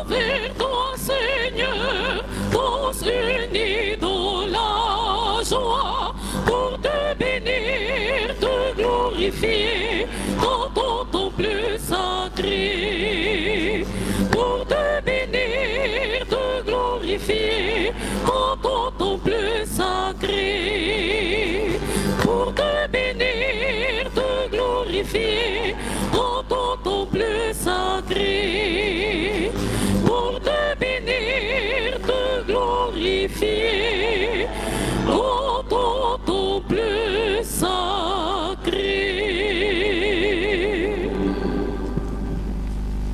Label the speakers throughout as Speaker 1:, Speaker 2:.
Speaker 1: vers toi, Seigneur, tous unis dans la joie, pour te bénir, te glorifier dans ton temple sacré. Pour te bénir, te glorifier dans ton temple sacré. Pour te bénir, te glorifier dans ton temple sacré. Pour te bénir, te glorifier dans ton temple sacré.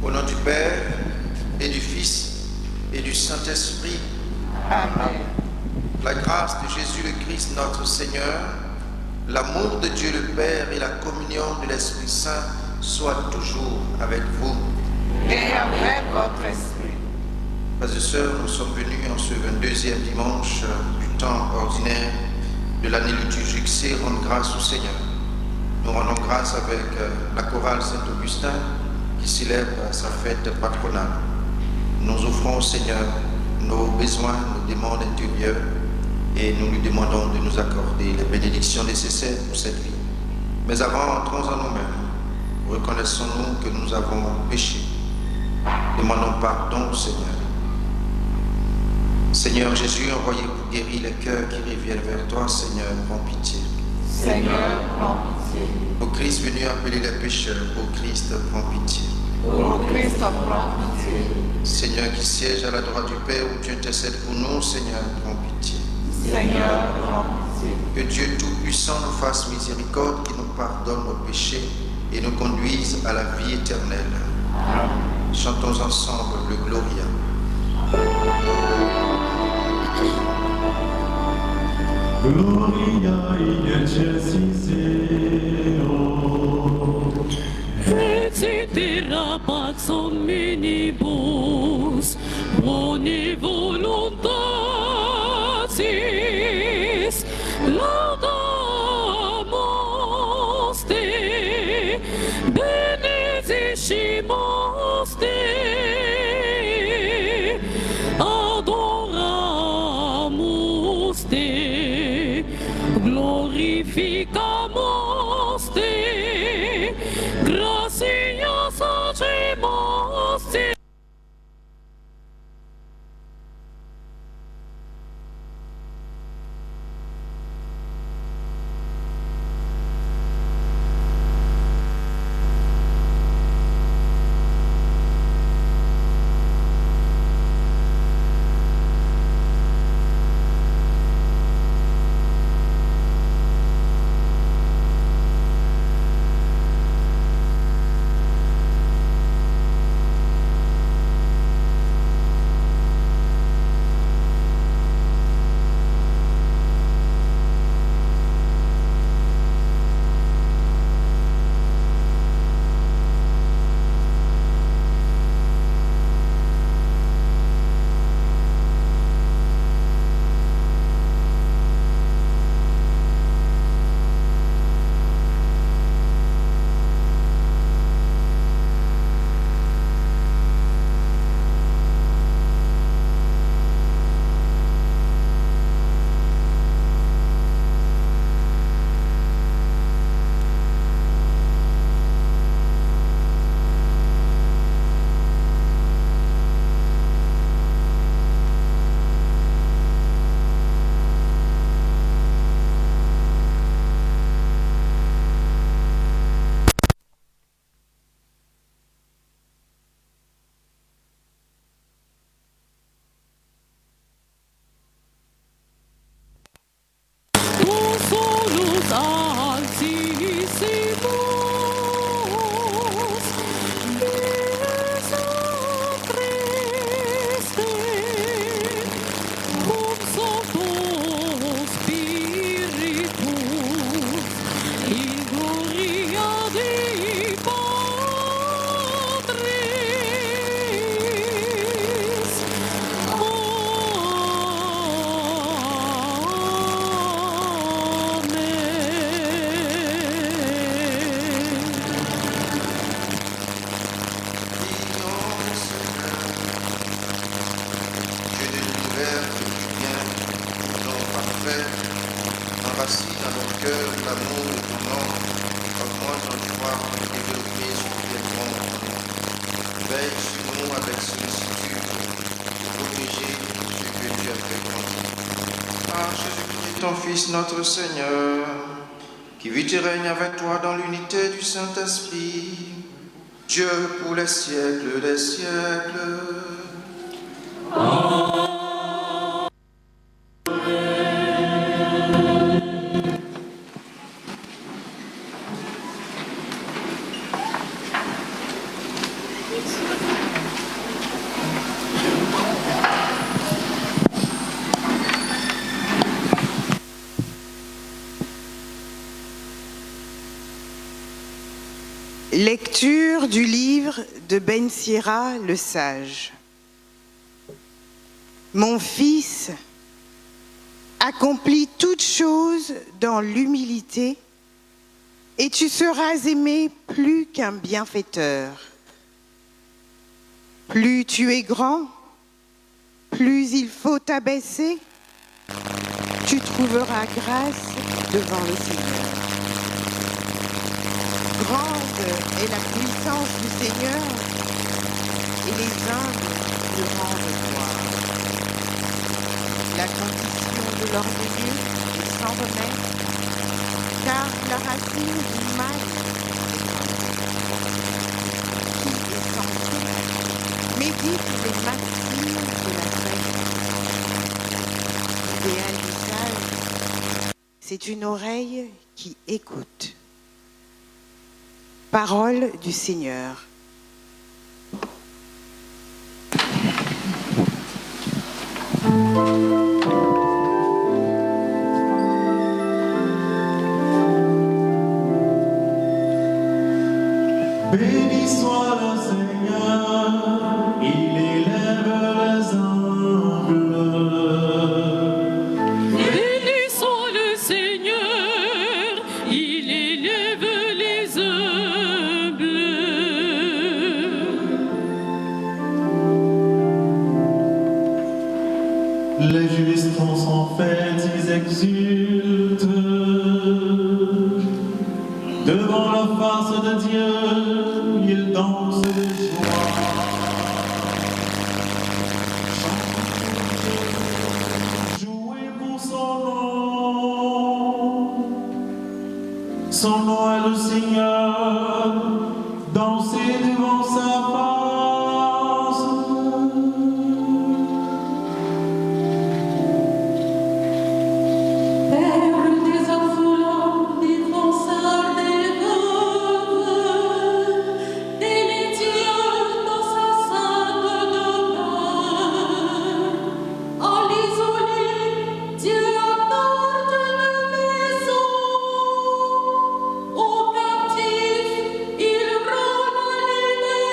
Speaker 2: Au nom du Père et du Fils et du Saint-Esprit.
Speaker 3: Amen.
Speaker 2: La grâce de Jésus le Christ notre Seigneur, l'amour de Dieu le Père et la communion de l'Esprit Saint soient toujours avec vous.
Speaker 3: Et avec votre esprit.
Speaker 2: Frères et sœurs, nous sommes venus en ce 22e dimanche du temps ordinaire de l'année liturgique C, rendre grâce au Seigneur. Nous rendons grâce avec la chorale Saint-Augustin qui célèbre sa fête patronale. Nous offrons au Seigneur nos besoins, nos demandes intérieures et nous lui demandons de nous accorder les bénédictions nécessaires pour cette vie. Mais avant, entrons en nous-mêmes. Reconnaissons-nous que nous avons péché. Demandons pardon au Seigneur. Seigneur Jésus, envoyé pour guérir les cœurs qui reviennent vers toi, Seigneur, prends pitié.
Speaker 3: Seigneur, prends pitié.
Speaker 2: Ô Christ venu appeler les pécheurs, ô Christ, prends pitié.
Speaker 3: Ô Christ, prends pitié.
Speaker 2: Seigneur qui siège à la droite du Père, où tu intercèdes pour nous, Seigneur, prends pitié.
Speaker 3: Seigneur, prends pitié.
Speaker 2: Que Dieu Tout-Puissant nous fasse miséricorde, qui nous pardonne nos péchés et nous conduise à la vie éternelle.
Speaker 3: Amen.
Speaker 2: Chantons ensemble le Gloria.
Speaker 4: Gloria in excelsis Deo.
Speaker 1: Et cetera pax omnibus, boni voluntatis, laudamus te, benedicimus te, adoramus te, glorificamus te, gracias hacemos te.
Speaker 2: ton Fils notre Seigneur, qui vit et règne avec toi dans l'unité du Saint-Esprit, Dieu pour les siècles des siècles.
Speaker 5: Lecture du livre de Ben Sira le Sage. Mon fils, accomplis toutes choses dans l'humilité et tu seras aimé plus qu'un bienfaiteur. Plus tu es grand, plus il faut t'abaisser, tu trouveras grâce devant le Seigneur. Grande est la puissance du Seigneur et les humbles lui rendent gloire. La condition de l'orgueilleux est sans remède, car la racine du mal est grande. Qui est sensé médite les maximes de la sagesse. L'idéal du sage, c'est une oreille qui écoute. Parole du Seigneur.
Speaker 4: Béni soit le Seigneur, il élève les humbles.
Speaker 1: Béni soit le Seigneur, il élève les humbles.
Speaker 4: Les justes en sont faits, ils exultent. Devant la face de Dieu, ils dansent de joie. Jouez pour son nom. Son nom est le Seigneur. Dansez devant sa face.
Speaker 6: Père des orphelins, défenseur des veuves, délétieux dans sa sainte demeure. À l'isolé, Dieu apporte la maison. Aux captifs, il rend la liberté.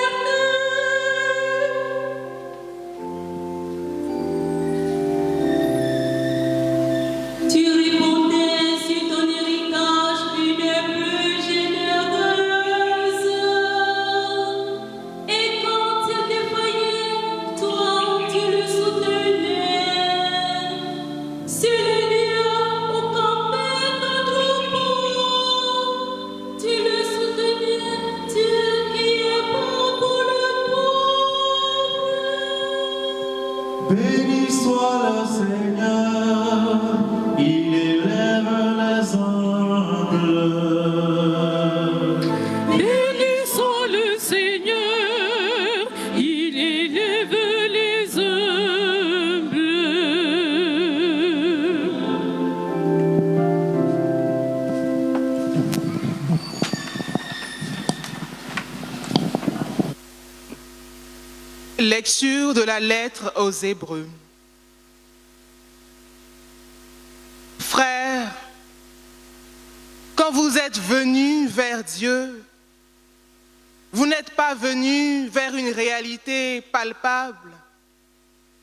Speaker 6: Tu répondais sur ton héritage une plus généreuse. Et quand il défaillait, toi tu le soutenais. Sur le lieu où campait ton troupeau, tu le soutenais, Dieu qui est bon pour le pauvre.
Speaker 4: Béni soit le Seigneur, il élève les humbles.
Speaker 1: Béni soit le Seigneur, il élève les humbles.
Speaker 7: Lecture de la lettre aux Hébreux. Frères, quand vous êtes venus vers Dieu, vous n'êtes pas venus vers une réalité palpable,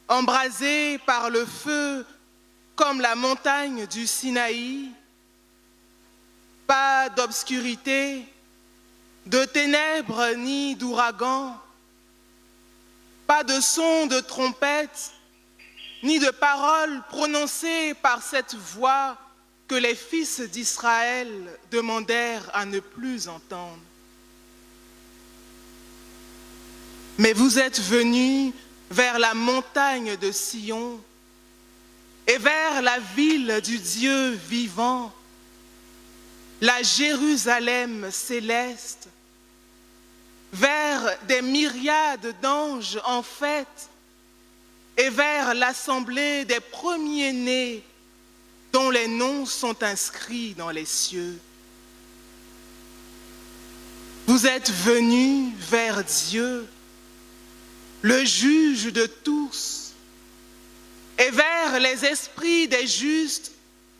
Speaker 7: embrasée par le feu comme la montagne du Sinaï. Pas d'obscurité, de ténèbres ni d'ouragan, pas de son de trompette, ni de paroles prononcées par cette voix que les fils d'Israël demandèrent à ne plus entendre. Mais vous êtes venus vers la montagne de Sion, et vers la ville du Dieu vivant, la Jérusalem céleste, vers des myriades d'anges en fête et vers l'assemblée des premiers-nés dont les noms sont inscrits dans les cieux. Vous êtes venus vers Dieu, le juge de tous, et vers les esprits des justes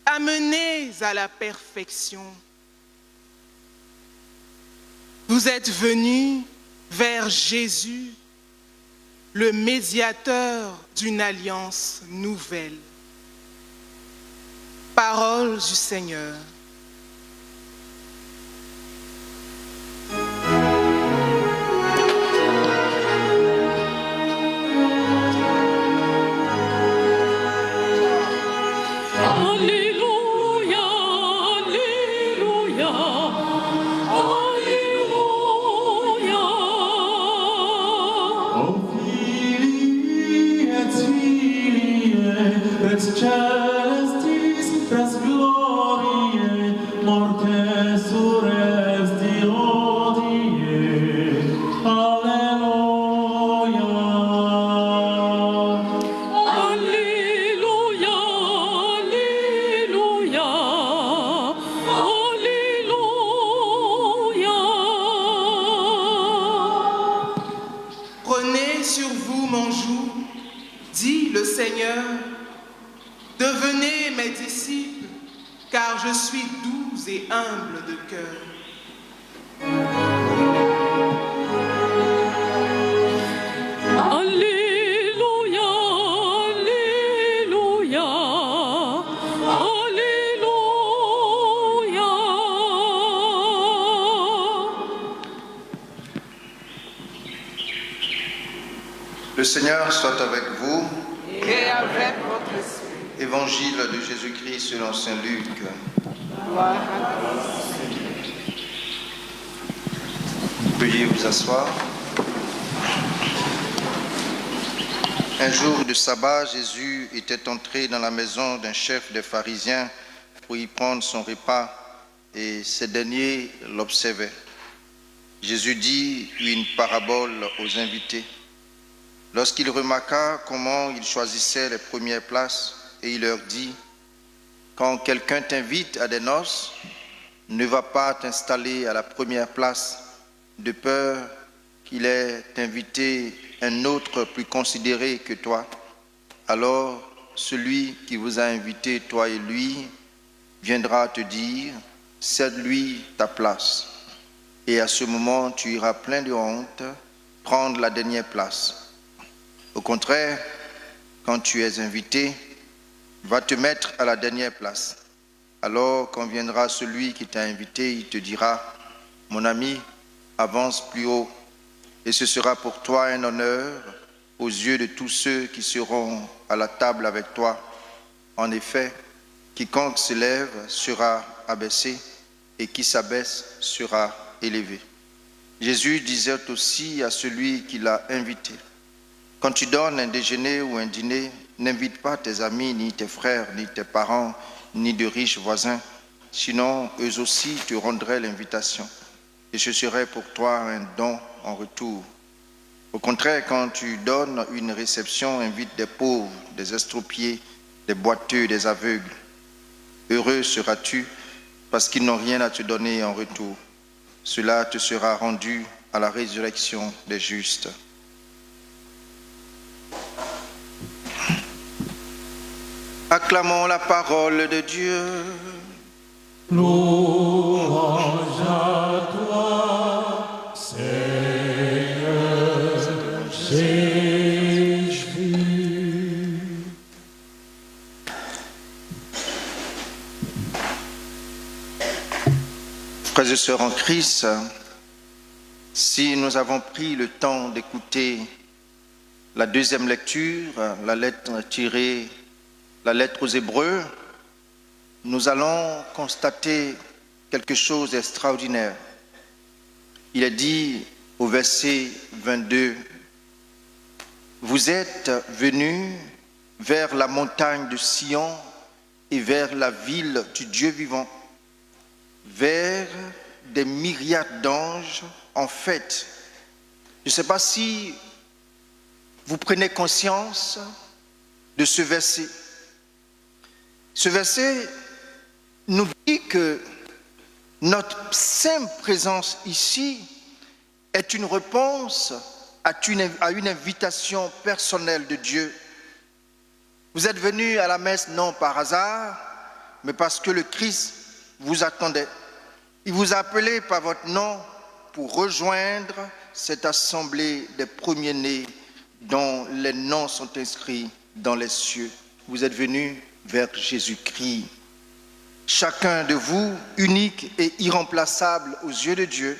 Speaker 7: amenés à la perfection. Vous êtes venus vers Jésus, le médiateur d'une alliance nouvelle. Parole du Seigneur. Prenez sur vous mon joug, dit le Seigneur, devenez mes disciples, car je suis doux et humble de cœur.
Speaker 6: Alléluia, Alléluia, Alléluia.
Speaker 2: Le Seigneur soit avec vous.
Speaker 3: Et avec votre esprit.
Speaker 2: Évangile de Jésus-Christ selon saint Luc.
Speaker 3: Gloire à Christ.
Speaker 2: Veuillez vous asseoir. Un jour de sabbat, Jésus était entré dans la maison d'un chef des pharisiens pour y prendre son repas et ces derniers l'observaient. Jésus dit une parabole aux invités. Lorsqu'il remarqua comment ils choisissaient les premières places, et il leur dit, quand quelqu'un t'invite à des noces, ne va pas t'installer à la première place, de peur qu'il ait invité un autre plus considéré que toi. Alors celui qui vous a invité, toi et lui, viendra te dire, cède-lui ta place. Et à ce moment, tu iras plein de honte prendre la dernière place. Au contraire, quand tu es invité, va te mettre à la dernière place. Alors, quand viendra celui qui t'a invité, il te dira, mon ami, avance plus haut, et ce sera pour toi un honneur aux yeux de tous ceux qui seront à la table avec toi. En effet, quiconque se lève sera abaissé, et qui s'abaisse sera élevé. Jésus disait aussi à celui qui l'a invité, quand tu donnes un déjeuner ou un dîner, n'invite pas tes amis, ni tes frères, ni tes parents, ni de riches voisins, sinon eux aussi te rendraient l'invitation, et ce serait pour toi un don en retour. Au contraire, quand tu donnes une réception, invite des pauvres, des estropiés, des boiteux, des aveugles. Heureux seras-tu, parce qu'ils n'ont rien à te donner en retour. Cela te sera rendu à la résurrection des justes. Acclamons la parole de Dieu.
Speaker 4: Louange à toi, Seigneur Jésus.
Speaker 2: Frères et sœurs en Christ, si nous avons pris le temps d'écouter la deuxième lecture, la lettre aux Hébreux, nous allons constater quelque chose d'extraordinaire. Il est dit au verset 22, « Vous êtes venus vers la montagne de Sion et vers la ville du Dieu vivant, vers des myriades d'anges en fête. Je ne sais pas si vous prenez conscience de ce verset. Ce verset nous dit que notre simple présence ici est une réponse à une invitation personnelle de Dieu. Vous êtes venus à la messe non par hasard, mais parce que le Christ vous attendait. Il vous a appelé par votre nom pour rejoindre cette assemblée des premiers-nés dont les noms sont inscrits dans les cieux. Vous êtes venus vers Jésus-Christ. Chacun de vous, unique et irremplaçable aux yeux de Dieu,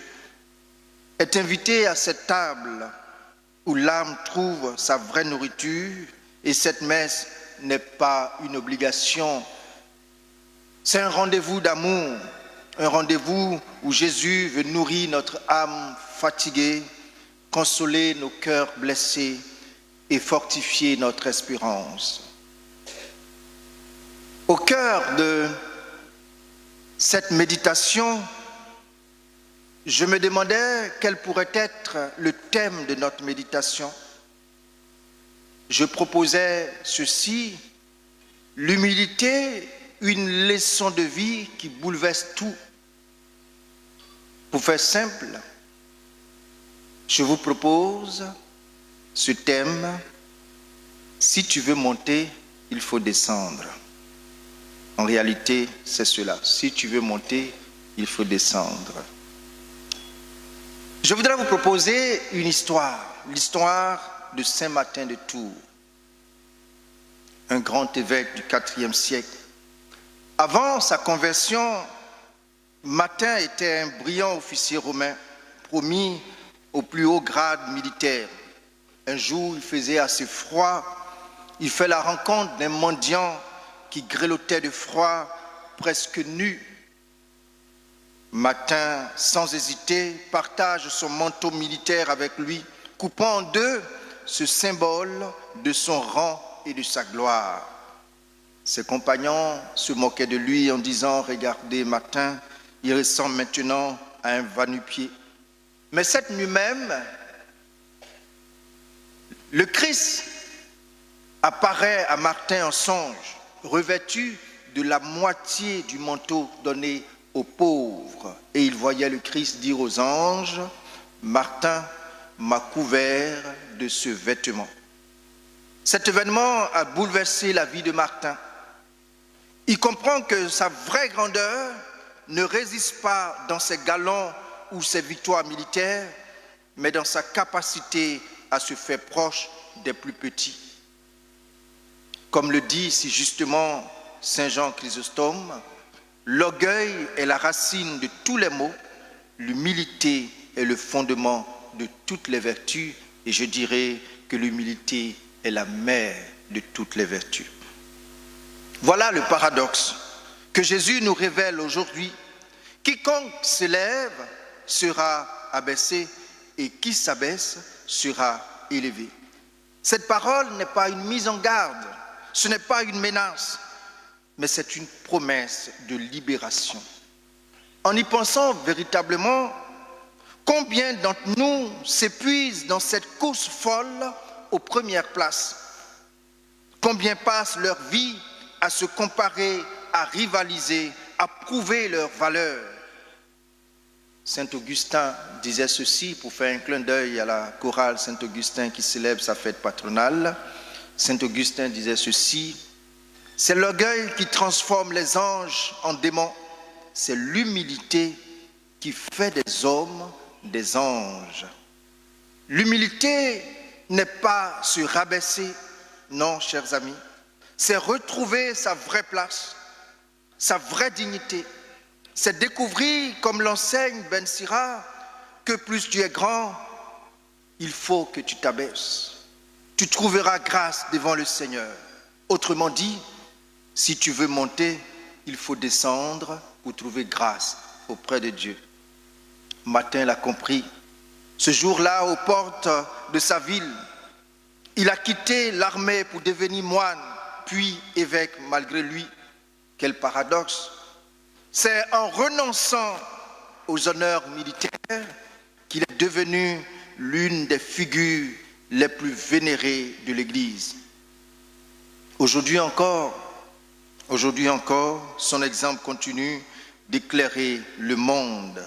Speaker 2: est invité à cette table où l'âme trouve sa vraie nourriture, et cette messe n'est pas une obligation. C'est un rendez-vous d'amour, un rendez-vous où Jésus veut nourrir notre âme fatiguée, consoler nos cœurs blessés et fortifier notre espérance. Au cœur de cette méditation, je me demandais quel pourrait être le thème de notre méditation. Je proposais ceci: l'humilité, une leçon de vie qui bouleverse tout. Pour faire simple, je vous propose ce thème: si tu veux monter, il faut descendre. En réalité, c'est cela. Si tu veux monter, il faut descendre. Je voudrais vous proposer une histoire, l'histoire de Saint Martin de Tours, un grand évêque du IVe siècle. Avant sa conversion, Martin était un brillant officier romain, promis au plus haut grade militaire. Un jour, il faisait assez froid, il fait la rencontre d'un mendiant qui grelottait de froid, presque nu. Martin, sans hésiter, partage son manteau militaire avec lui, coupant en deux ce symbole de son rang et de sa gloire. Ses compagnons se moquaient de lui en disant: regardez Martin, il ressemble maintenant à un va-nu-pied. Mais cette nuit même, le Christ apparaît à Martin en songe, revêtu de la moitié du manteau donné aux pauvres. Et il voyait le Christ dire aux anges: Martin m'a couvert de ce vêtement. Cet événement a bouleversé la vie de Martin. Il comprend que sa vraie grandeur ne réside pas dans ses galons ou ses victoires militaires, mais dans sa capacité à se faire proche des plus petits. Comme le dit si justement Saint Jean Chrysostome, l'orgueil est la racine de tous les maux, l'humilité est le fondement de toutes les vertus, et je dirais que l'humilité est la mère de toutes les vertus. Voilà le paradoxe que Jésus nous révèle aujourd'hui. Quiconque s'élève sera abaissé, et qui s'abaisse sera élevé. Cette parole n'est pas une mise en garde, ce n'est pas une menace, mais c'est une promesse de libération. En y pensant véritablement, combien d'entre nous s'épuisent dans cette course folle aux premières places? Combien passent leur vie à se comparer, à rivaliser, à prouver leur valeur? Saint Augustin disait ceci, pour faire un clin d'œil à la chorale Saint-Augustin qui célèbre sa fête patronale. Saint Augustin disait ceci: c'est l'orgueil qui transforme les anges en démons, c'est l'humilité qui fait des hommes des anges. L'humilité n'est pas se rabaisser, non, chers amis, c'est retrouver sa vraie place, sa vraie dignité. C'est découvrir, comme l'enseigne Ben Sira, que plus tu es grand, il faut que tu t'abaisses. Tu trouveras grâce devant le Seigneur. Autrement dit, si tu veux monter, il faut descendre pour trouver grâce auprès de Dieu. Martin l'a compris. Ce jour-là, aux portes de sa ville, il a quitté l'armée pour devenir moine. puis évêque malgré lui. Quel paradoxe! C'est en renonçant aux honneurs militaires qu'il est devenu l'une des figures les plus vénérées de l'Église. Aujourd'hui encore, son exemple continue d'éclairer le monde.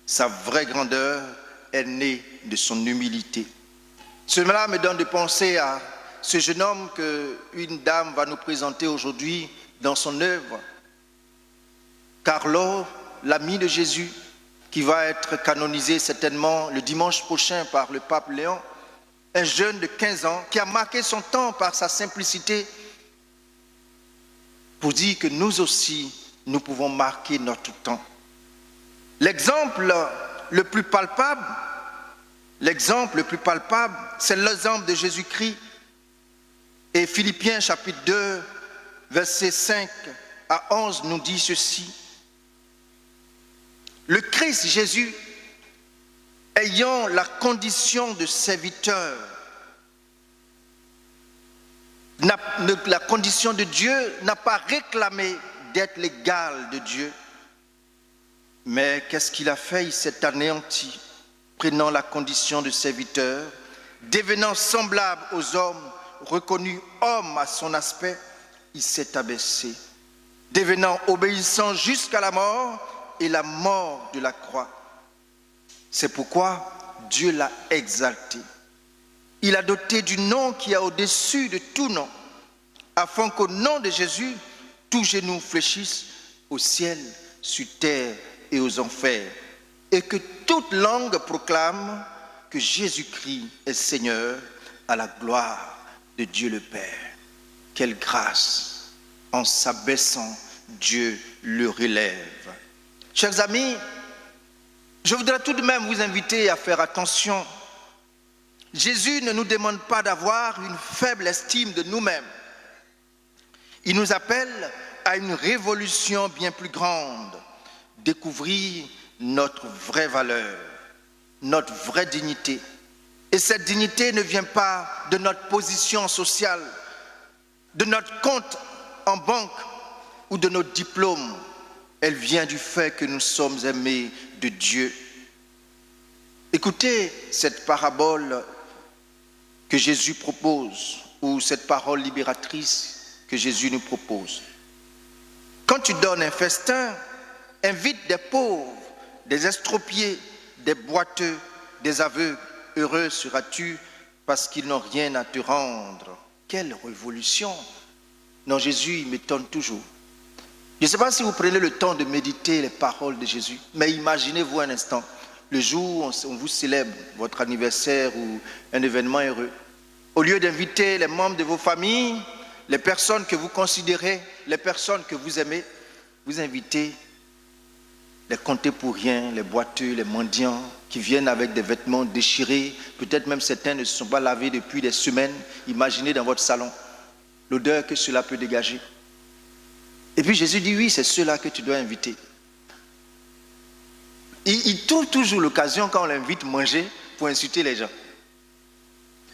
Speaker 2: Sa vraie grandeur est née de son humilité. Cela me donne de penser à ce jeune homme qu'une dame va nous présenter aujourd'hui dans son œuvre. Carlo, l'ami de Jésus, qui va être canonisé certainement le dimanche prochain par le pape Léon, un jeune de 15 ans qui a marqué son temps par sa simplicité pour dire que nous aussi, nous pouvons marquer notre temps. L'exemple le plus palpable, c'est l'exemple de Jésus-Christ. Et Philippiens chapitre 2, versets 5 à 11 nous dit ceci. Le Christ Jésus, ayant la condition de serviteur, la condition de Dieu, n'a pas réclamé d'être l'égal de Dieu. Mais qu'est-ce qu'il a fait? Il s'est anéanti, prenant la condition de serviteur, devenant semblable aux hommes, reconnu homme à son aspect, il s'est abaissé, devenant obéissant jusqu'à la mort et la mort de la croix. C'est pourquoi Dieu l'a exalté. Il a doté du nom qui est au-dessus de tout nom, afin qu'au nom de Jésus, tout genou fléchisse au ciel, sur terre et aux enfers, et que toute langue proclame que Jésus-Christ est Seigneur, à la gloire de Dieu le Père. Quelle grâce! En s'abaissant, Dieu le relève. Chers amis, je voudrais tout de même vous inviter à faire attention. Jésus ne nous demande pas d'avoir une faible estime de nous-mêmes. Il nous appelle à une révolution bien plus grande, découvrir notre vraie valeur, notre vraie dignité. Et cette dignité ne vient pas de notre position sociale, de notre compte en banque ou de notre diplôme. Elle vient du fait que nous sommes aimés de Dieu. Écoutez cette parabole que Jésus propose, ou cette parole libératrice que Jésus nous propose. Quand tu donnes un festin, invite des pauvres, des estropiés, des boiteux, des aveugles. Heureux seras-tu parce qu'ils n'ont rien à te rendre. Quelle révolution! Non, Jésus, il m'étonne toujours. Je ne sais pas si vous prenez le temps de méditer les paroles de Jésus, mais imaginez-vous un instant, le jour où on vous célèbre votre anniversaire ou un événement heureux. Au lieu d'inviter les membres de vos familles, les personnes que vous considérez, les personnes que vous aimez, vous invitez les comptés pour rien, les boiteux, les mendiants qui viennent avec des vêtements déchirés, peut-être même certains ne se sont pas lavés depuis des semaines. Imaginez dans votre salon l'odeur que cela peut dégager. Et puis Jésus dit oui, c'est ceux-là que tu dois inviter. Il trouve toujours l'occasion quand on l'invite manger pour insulter les gens.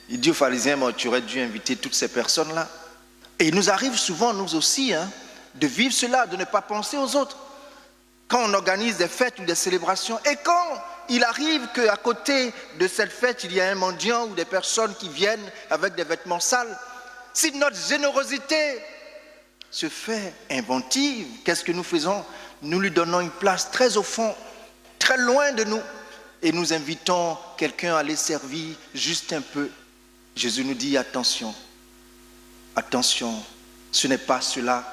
Speaker 2: Il dit aux pharisiens, tu aurais dû inviter toutes ces personnes-là. Et il nous arrive souvent, nous aussi, de vivre cela, de ne pas penser aux autres. Quand on organise des fêtes ou des célébrations, et quand il arrive qu'à côté de cette fête, il y a un mendiant ou des personnes qui viennent avec des vêtements sales, si notre générosité se fait inventive, qu'est-ce que nous faisons? Nous lui donnons une place très au fond, très loin de nous, et nous invitons quelqu'un à les servir juste un peu. Jésus nous dit attention, attention, ce n'est pas cela.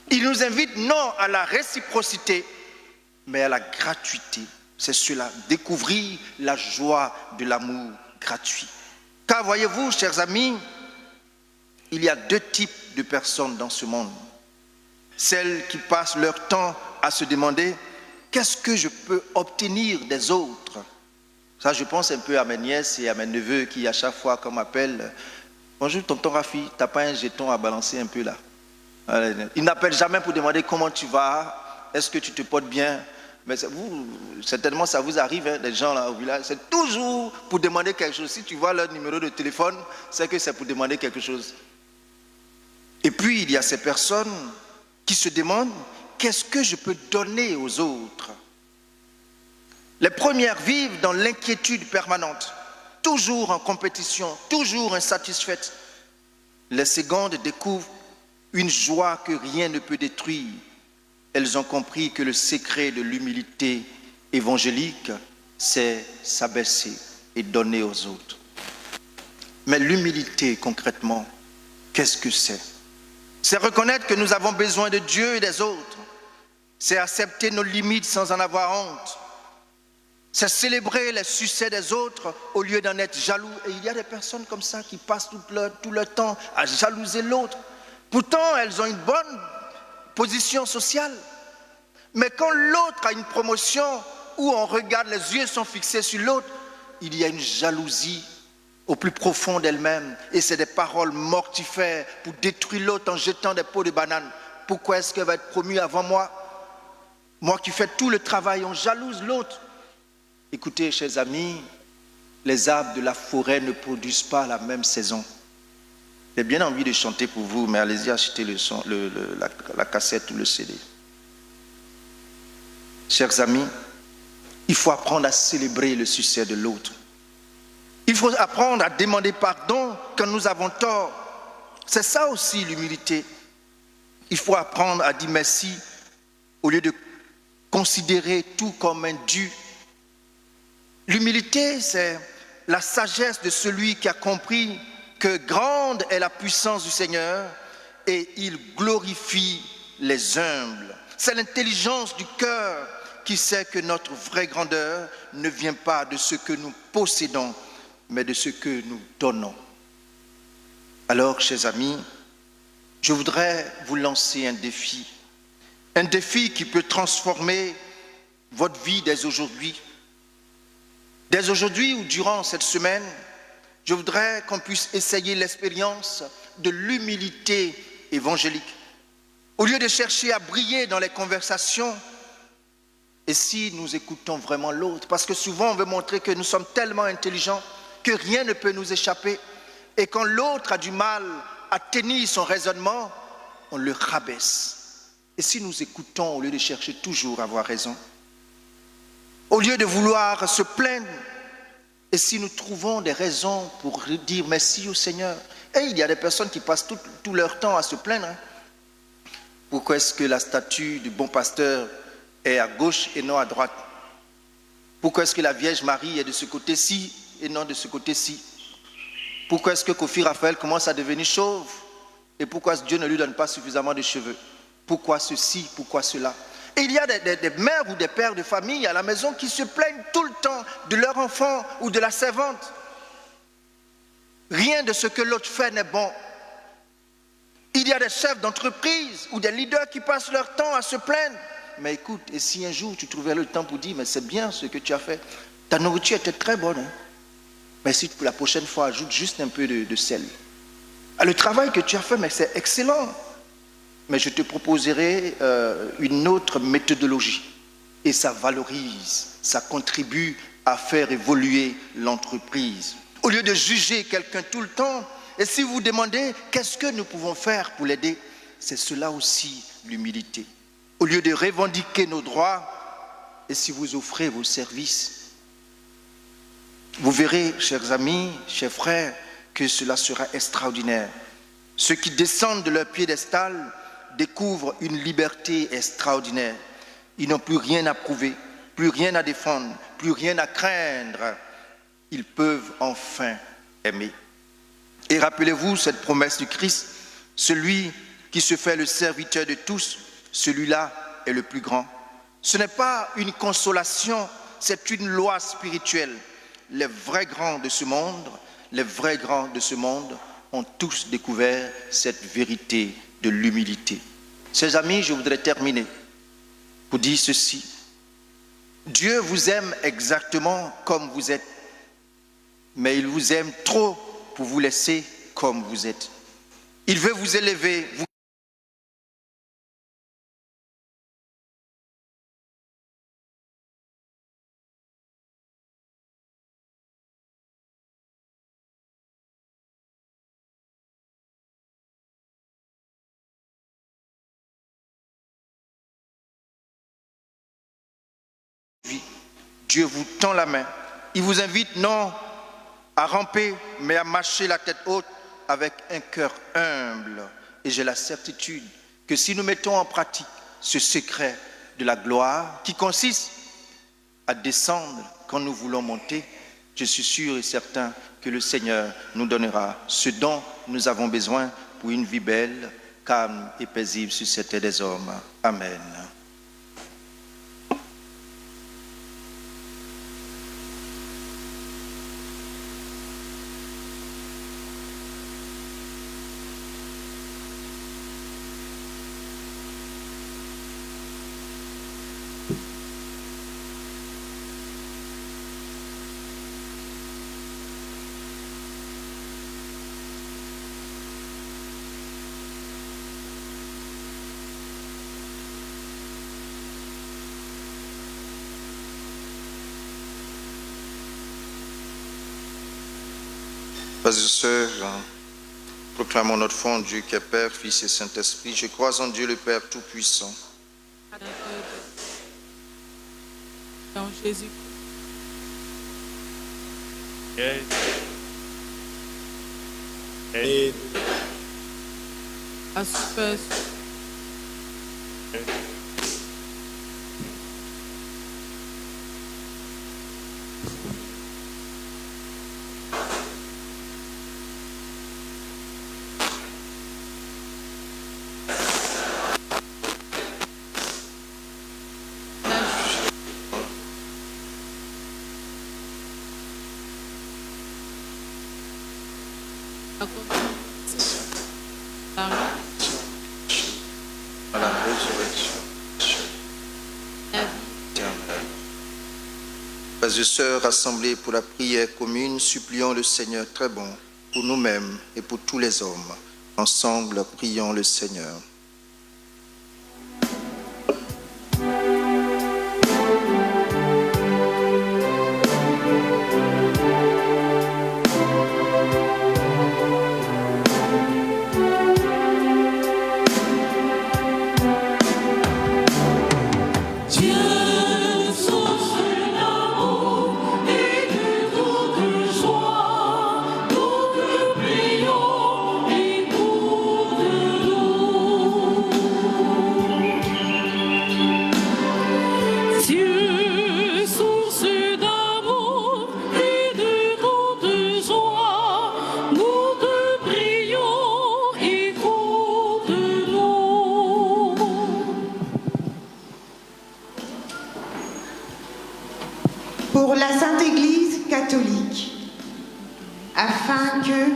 Speaker 2: Il nous invite non à la réciprocité, mais à la gratuité. C'est cela, découvrir la joie de l'amour gratuit. Car voyez-vous, chers amis, il y a deux types de personnes dans ce monde. Celles qui passent leur temps à se demander qu'est-ce que je peux obtenir des autres. Ça, je pense un peu à mes nièces et à mes neveux qui, à chaque fois qu'on m'appelle, bonjour tonton Rafi, t'as pas un jeton à balancer un peu là? Ils n'appellent jamais pour demander comment tu vas, est-ce que tu te portes bien. Mais vous, certainement ça vous arrive, les gens là au village, c'est toujours pour demander quelque chose. Si tu vois leur numéro de téléphone, c'est que c'est pour demander quelque chose. Et puis, il y a ces personnes qui se demandent, qu'est-ce que je peux donner aux autres? Les premières vivent dans l'inquiétude permanente, toujours en compétition, toujours insatisfaites. Les secondes découvrent une joie que rien ne peut détruire. Elles ont compris que le secret de l'humilité évangélique, c'est s'abaisser et donner aux autres. Mais l'humilité, concrètement, qu'est-ce que c'est? C'est reconnaître que nous avons besoin de Dieu et des autres. C'est accepter nos limites sans en avoir honte. C'est célébrer les succès des autres au lieu d'en être jaloux. Et il y a des personnes comme ça qui passent tout leur temps à jalouser l'autre. Pourtant, elles ont une bonne position sociale. Mais quand l'autre a une promotion où on regarde, les yeux sont fixés sur l'autre, il y a une jalousie au plus profond d'elle-même. Et c'est des paroles mortifères pour détruire l'autre en jetant des pots de banane. Pourquoi est-ce qu'elle va être promue avant moi? Moi qui fais tout le travail, on jalouse l'autre. Écoutez, chers amis, les arbres de la forêt ne produisent pas la même saison. J'ai bien envie de chanter pour vous, mais allez-y acheter la cassette ou le CD. Chers amis, il faut apprendre à célébrer le succès de l'autre. Il faut apprendre à demander pardon quand nous avons tort. C'est ça aussi l'humilité. Il faut apprendre à dire merci au lieu de considérer tout comme un dû. L'humilité, c'est la sagesse de celui qui a compris que grande est la puissance du Seigneur et il glorifie les humbles. C'est l'intelligence du cœur qui sait que notre vraie grandeur ne vient pas de ce que nous possédons, mais de ce que nous donnons. Alors, chers amis, je voudrais vous lancer un défi qui peut transformer votre vie dès aujourd'hui. Dès aujourd'hui ou durant cette semaine, je voudrais qu'on puisse essayer l'expérience de l'humilité évangélique. Au lieu de chercher à briller dans les conversations, et si nous écoutons vraiment l'autre, parce que souvent on veut montrer que nous sommes tellement intelligents que rien ne peut nous échapper, et quand l'autre a du mal à tenir son raisonnement, on le rabaisse. Et si nous écoutons au lieu de chercher toujours à avoir raison, au lieu de vouloir se plaindre, et si nous trouvons des raisons pour dire merci au Seigneur, et il y a des personnes qui passent tout leur temps à se plaindre. Pourquoi est-ce que la statue du bon pasteur est à gauche et non à droite? Pourquoi est-ce que la Vierge Marie est de ce côté-ci et non de ce côté-ci? Pourquoi est-ce que Kofi Raphaël commence à devenir chauve? Et pourquoi Dieu ne lui donne pas suffisamment de cheveux? Pourquoi ceci? Pourquoi cela? Et il y a des mères ou des pères de famille à la maison qui se plaignent tout le temps de leur enfant ou de la servante. Rien de ce que l'autre fait n'est bon. Il y a des chefs d'entreprise ou des leaders qui passent leur temps à se plaindre. Mais écoute, et si un jour tu trouvais le temps pour dire, mais c'est bien ce que tu as fait, ta nourriture était très bonne, hein? Mais si pour la prochaine fois, ajoute juste un peu de sel. Ah, le travail que tu as fait, mais c'est excellent. Mais je te proposerai une autre méthodologie. Et ça valorise, ça contribue à faire évoluer l'entreprise. Au lieu de juger quelqu'un tout le temps, et si vous vous demandez qu'est-ce que nous pouvons faire pour l'aider, c'est cela aussi l'humilité. Au lieu de revendiquer nos droits, et si vous offrez vos services, vous verrez, chers amis, chers frères, que cela sera extraordinaire. Ceux qui descendent de leur piédestal découvrent une liberté extraordinaire. Ils n'ont plus rien à prouver, plus rien à défendre, plus rien à craindre. Ils peuvent enfin aimer. Et rappelez-vous cette promesse du Christ, celui qui se fait le serviteur de tous, celui-là est le plus grand. Ce n'est pas une consolation, c'est une loi spirituelle. Les vrais grands de ce monde, ont tous découvert cette vérité de l'humilité. Chers amis, je voudrais terminer pour dire ceci. Dieu vous aime exactement comme vous êtes, mais il vous aime trop pour vous laisser comme vous êtes. Il veut vous élever, vous aujourd'hui, Dieu vous tend la main. Il vous invite non à ramper, mais à marcher la tête haute avec un cœur humble. Et j'ai la certitude que si nous mettons en pratique ce secret de la gloire qui consiste à descendre quand nous voulons monter, je suis sûr et certain que le Seigneur nous donnera ce dont nous avons besoin pour une vie belle, calme et paisible sur cette terre des hommes. Amen. Frères et sœurs, proclamons notre foi en Dieu qui est Père, Fils et Saint-Esprit. Je crois en Dieu le Père Tout-Puissant.
Speaker 6: Dans Jésus.
Speaker 8: Et
Speaker 6: À super.
Speaker 2: À la résurrection. Frères et sœurs rassemblés pour la prière commune, supplions le Seigneur très bon pour nous-mêmes et pour tous les hommes. Ensemble, prions le Seigneur.
Speaker 5: Pour la Sainte Église catholique, afin que,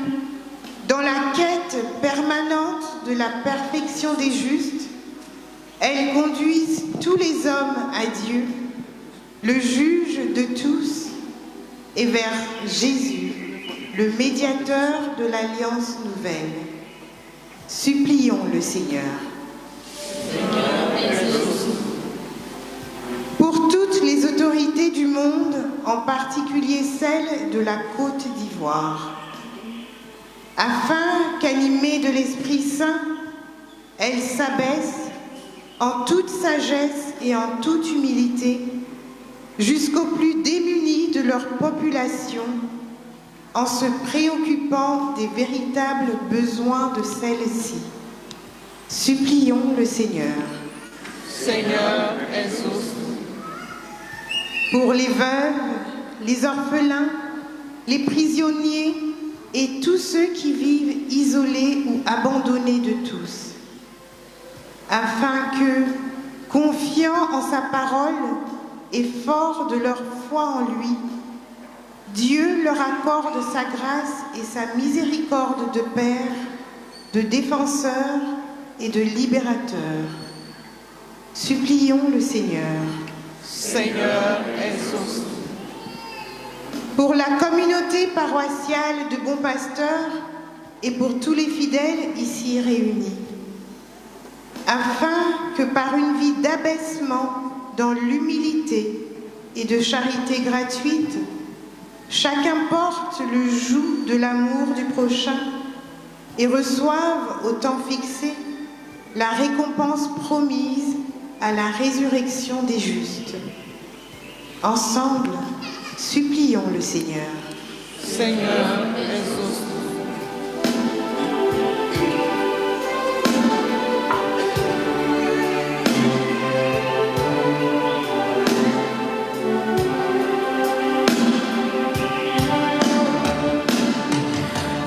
Speaker 5: dans la quête permanente de la perfection des justes, elle conduise tous les hommes à Dieu, le juge de tous, et vers Jésus, le médiateur de l'Alliance nouvelle. Supplions le Seigneur. Pour toutes les autorités du monde, en particulier celles de la Côte d'Ivoire, afin qu'animées de l'Esprit Saint, elles s'abaissent en toute sagesse et en toute humilité jusqu'aux plus démunis de leur population, en se préoccupant des véritables besoins de celles-ci. Supplions le Seigneur.
Speaker 3: Seigneur, exauce.
Speaker 5: Pour les veuves, les orphelins, les prisonniers et tous ceux qui vivent isolés ou abandonnés de tous, afin que, confiants en sa parole et forts de leur foi en lui, Dieu leur accorde sa grâce et sa miséricorde de Père, de défenseur et de libérateur. Supplions le Seigneur.
Speaker 3: Seigneur, exauce.
Speaker 5: Pour la communauté paroissiale de Bon Pasteur et pour tous les fidèles ici réunis, afin que par une vie d'abaissement dans l'humilité et de charité gratuite, chacun porte le joug de l'amour du prochain et reçoive au temps fixé la récompense promise à la résurrection des justes. Ensemble, supplions le Seigneur.
Speaker 3: Seigneur, exauce-nous.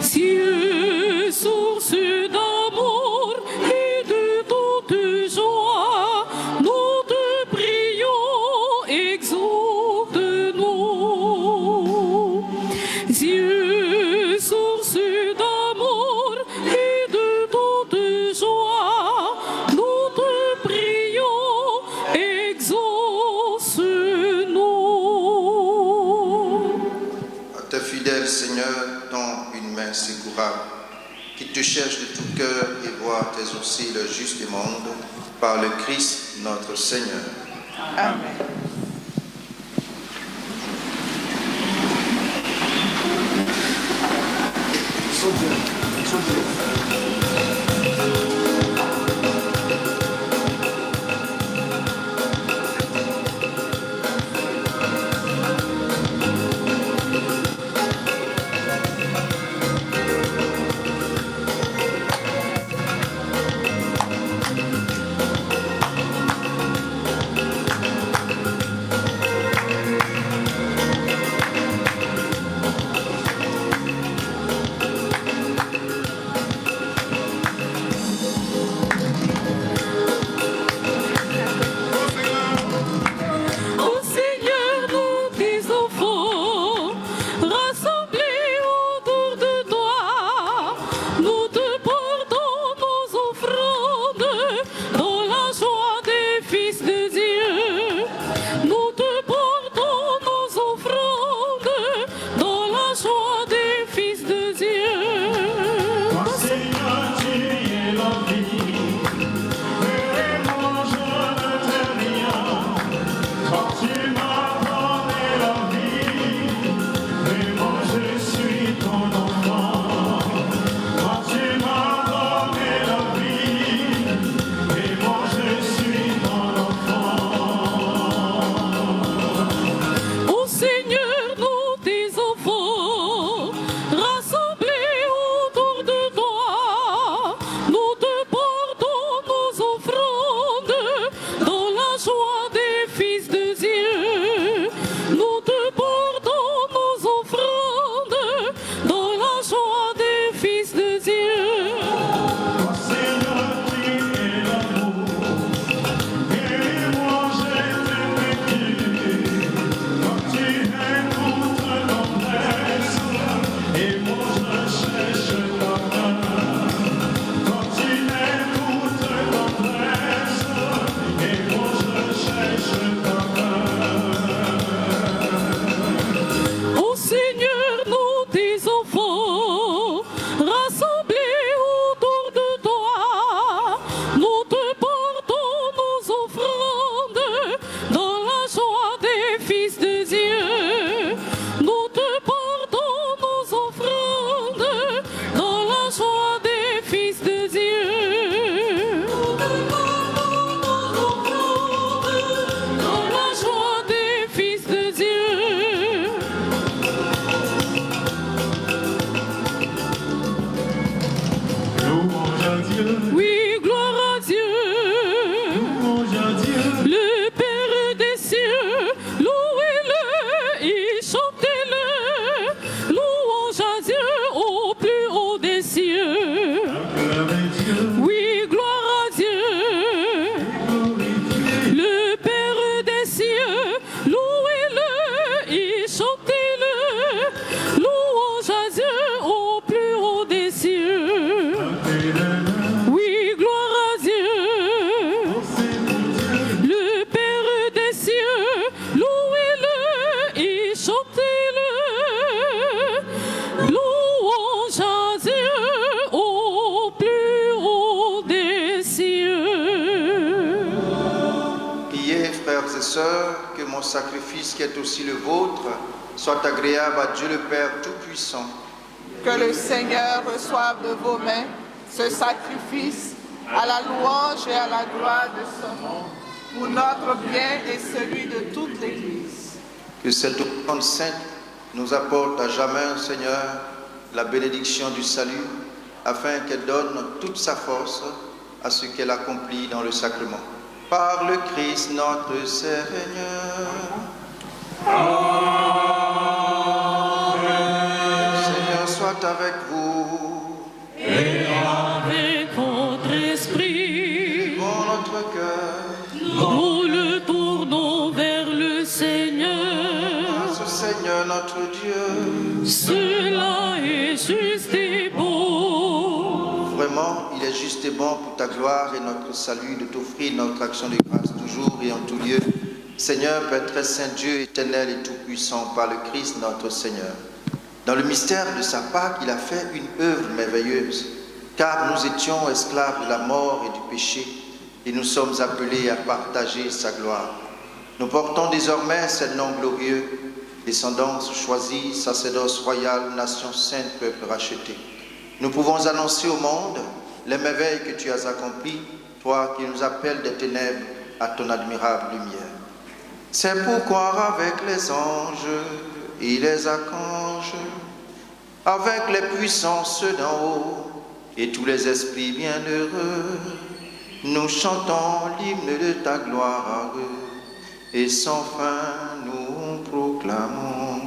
Speaker 6: Cieux, source d'amour et de toute joie, nous te prions, exauce-nous. Cieux, source d'amour et de toute joie, nous te prions, exauce-nous.
Speaker 2: À tes fidèles, Seigneur, dont une main secourable, qui te cherche de tout cœur et voit tes aussi le juste du monde, par le Christ notre Seigneur.
Speaker 3: Amen.
Speaker 6: Ô Seigneur, nous tes enfants, rassemblés autour de toi, nous te portons nos offrandes dans la joie des fils de Dieu. Nous te portons nos offrandes dans la joie des fils de Dieu.
Speaker 4: Toi, Seigneur, tu es la vie, et moi je ne t'ai rien. Toi, tu m'as donné la vie, et moi je suis ton enfant. Toi, tu m'as donné la vie, et moi je suis ton enfant.
Speaker 6: Ô Seigneur, nous tes enfants, rassemblés autour de toi, nous te portons nos offrandes dans la joie des fils de Dieu. Nous te portons nos offrandes dans la joie des fils de Dieu.
Speaker 4: Toi, Seigneur, tu es l'amour, et moi je t'ai vécu. Toi, tu écoutes l'empresse, et moi je cherche ta main. Toi, tu écoutes l'empresse, et moi je cherche ta main.
Speaker 6: Ô Seigneur, nous tes enfants, rassemblés autour de toi, nous te portons nos offrandes dans la joie des fils de Dieu. Nous te portons nos offrandes dans la joie des fils de Dieu. Nous te portons nos offrandes dans la joie des fils de Dieu.
Speaker 4: Louange à Dieu,
Speaker 6: Oui, gloire à Dieu,
Speaker 4: louange à Dieu.
Speaker 6: le Père des cieux, louez-le et chantez-le, louange à Dieu au plus haut des cieux.
Speaker 4: Acclamez Dieu,
Speaker 6: Oui, gloire à Dieu, le Père des cieux, louez-le et chantez-le, louange à Dieu au plus haut des cieux. Oui, gloire à Dieu, le Père des cieux, louez-le et chantez-le, louange à Dieu au plus haut des cieux.
Speaker 2: Priez, frères et sœurs, que mon sacrifice qui est aussi le vôtre soit agréable à Dieu le Père Tout-Puissant.
Speaker 3: Que le Seigneur reçoive de vos mains ce sacrifice à la louange et à la gloire de son nom, pour notre bien et celui de toute l'Église.
Speaker 2: Que cette offrande sainte nous apporte à jamais, Seigneur, la bénédiction du salut, afin qu'elle donne toute sa force à ce qu'elle accomplit dans le sacrement. Par le Christ notre Seigneur. Seigneur soit avec vous.
Speaker 6: Et avec votre esprit.
Speaker 2: Dans notre cœur.
Speaker 6: Nous le tournons vers le Seigneur.
Speaker 2: Seigneur notre Dieu.
Speaker 6: Cela est juste et beau.
Speaker 2: Vraiment, il est juste et bon pour ta gloire et notre salut de t'offrir notre action de grâce toujours et en tout lieu. Seigneur, Père très saint, Dieu éternel et tout-puissant, par le Christ notre Seigneur. Dans le mystère de sa Pâque, il a fait une œuvre merveilleuse, car nous étions esclaves de la mort et du péché, et nous sommes appelés à partager sa gloire. Nous portons désormais ce nom glorieux, descendance choisie, sacerdoce royal, nation sainte, peuple racheté. Nous pouvons annoncer au monde les merveilles que tu as accomplies, toi qui nous appelles des ténèbres à ton admirable lumière. C'est pourquoi avec les anges et les archanges, avec les puissances d'en haut et tous les esprits bienheureux, nous chantons l'hymne de ta gloire et sans fin nous proclamons.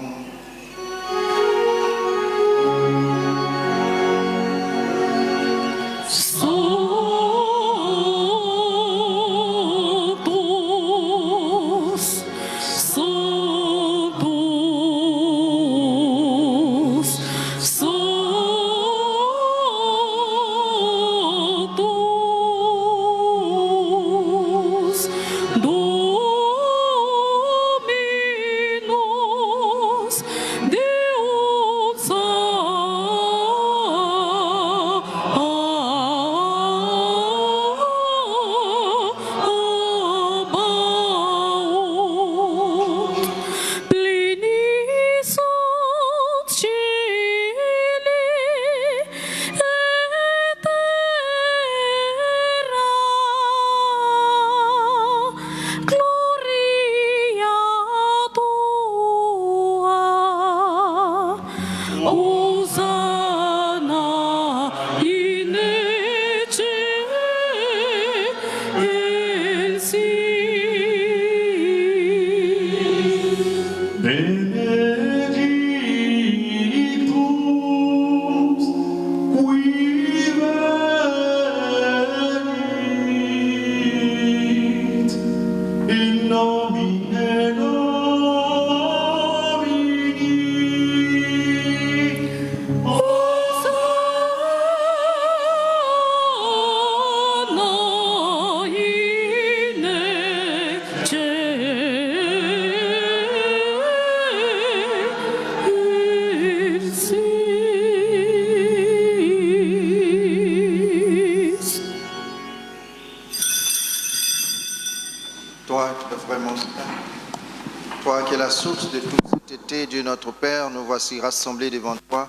Speaker 2: Toi qui es la source de toute sainteté, Dieu notre Père, nous voici rassemblés devant toi.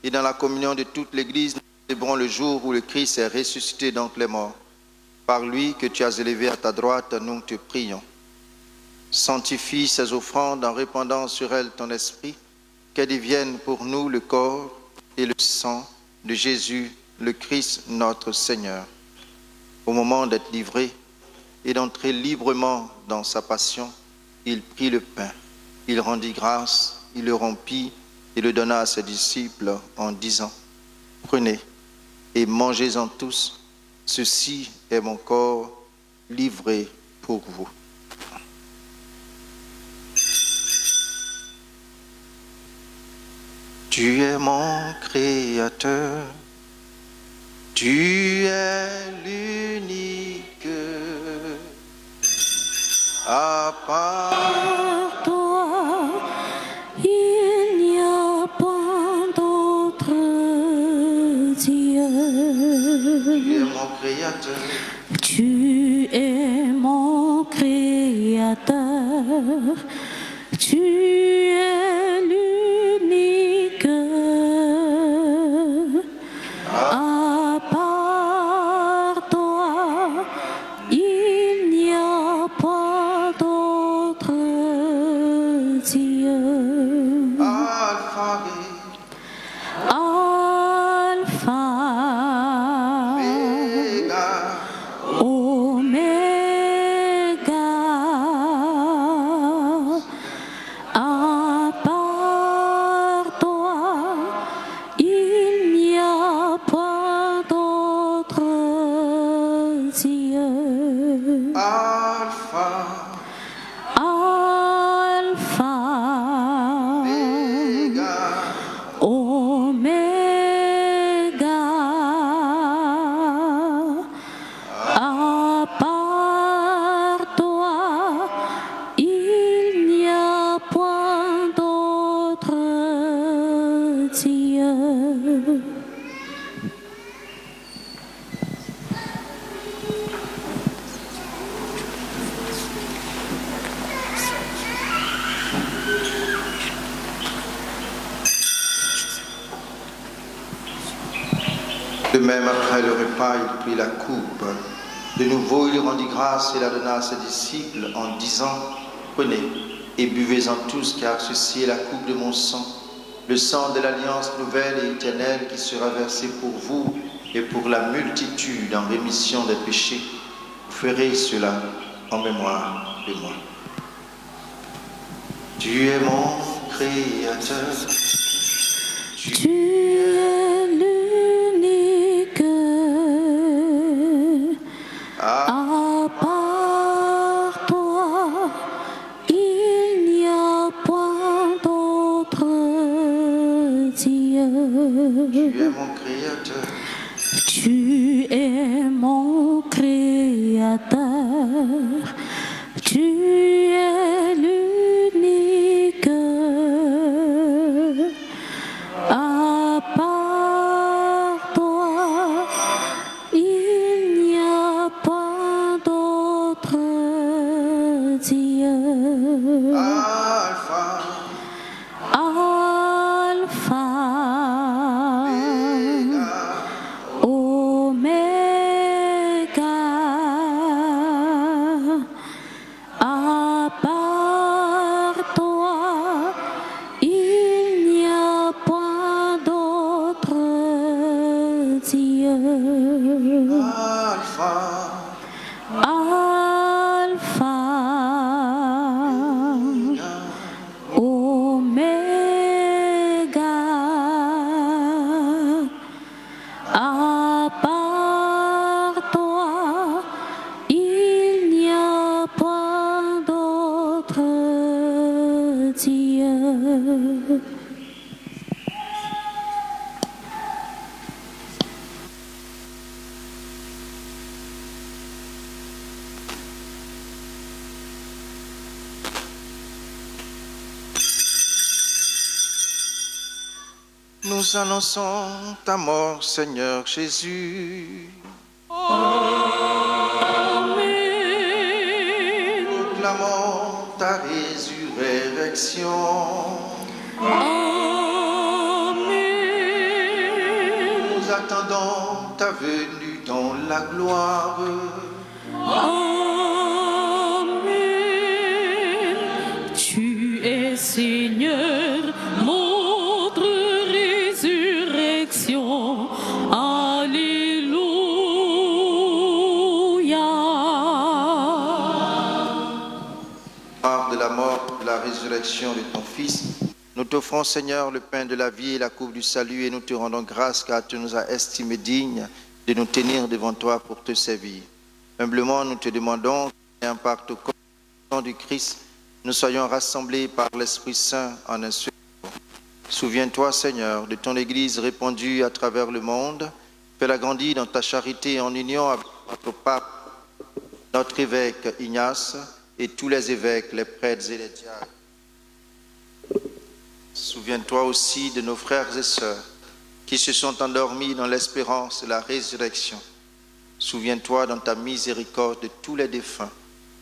Speaker 2: Et dans la communion de toute l'Église, nous célébrons le jour où le Christ est ressuscité d'entre les morts. Par lui que tu as élevé à ta droite, nous te prions. Sanctifie ces offrandes en répandant sur elles ton esprit, qu'elles deviennent pour nous le corps et le sang de Jésus, le Christ notre Seigneur. Au moment d'être livré et d'entrer librement dans sa passion, il prit le pain, il rendit grâce, il le rompit et le donna à ses disciples en disant : prenez et mangez-en tous, ceci est mon corps livré pour vous. Tu es mon Créateur, tu es l'unique. À part
Speaker 6: toi, il n'y a pas d'autre Dieu.
Speaker 2: Tu es mon Créateur.
Speaker 6: Tu es mon Créateur. Tu es l'unique. À part toi, il n'y a pas d'autre Dieu.
Speaker 2: même après le repas, il prit la coupe. De nouveau, il rendit grâce et la donna à ses disciples en disant, prenez et buvez-en tous, car ceci est la coupe de mon sang, le sang de l'alliance nouvelle et éternelle qui sera versé pour vous et pour la multitude en rémission des péchés. Vous ferez cela en mémoire de moi. Tu es mon Créateur.
Speaker 6: Tu es l'unique. À part toi, il n'y a point d'autre Dieu.
Speaker 2: Tu es mon Créateur.
Speaker 6: Tu es mon Créateur. Tu es l'unique. À part toi, il n'y a pas d'autre Dieu.
Speaker 2: Alpha,
Speaker 6: Alpha, Oméga, à part toi, il n'y a point d'autre Dieu.
Speaker 2: Alpha,
Speaker 6: Alpha, Oméga, à part toi, il n'y a point d'autre Dieu.
Speaker 2: nous annonçons ta mort, Seigneur Jésus. Proclamons ta résurrection. Nous attendons ta venue dans la gloire.
Speaker 6: Tu es Seigneur, notre résurrection. Alléluia.
Speaker 2: Par de la mort, de la résurrection de ton Fils, nous t'offrons, Seigneur, le pain de la vie et la coupe du salut, et nous te rendons grâce car tu nous as estimés dignes de nous tenir devant toi pour te servir. Humblement, nous te demandons qu'un pacte au corps du Christ, nous soyons rassemblés par l'Esprit Saint en un seul corps. Souviens-toi, Seigneur, de ton Église répandue à travers le monde. Fais-la grandir dans ta charité en union avec notre pape, notre évêque Ignace et tous les évêques, les prêtres et les diacres. Souviens-toi aussi de nos frères et sœurs qui se sont endormis dans l'espérance de la résurrection. Souviens-toi dans ta miséricorde de tous les défunts.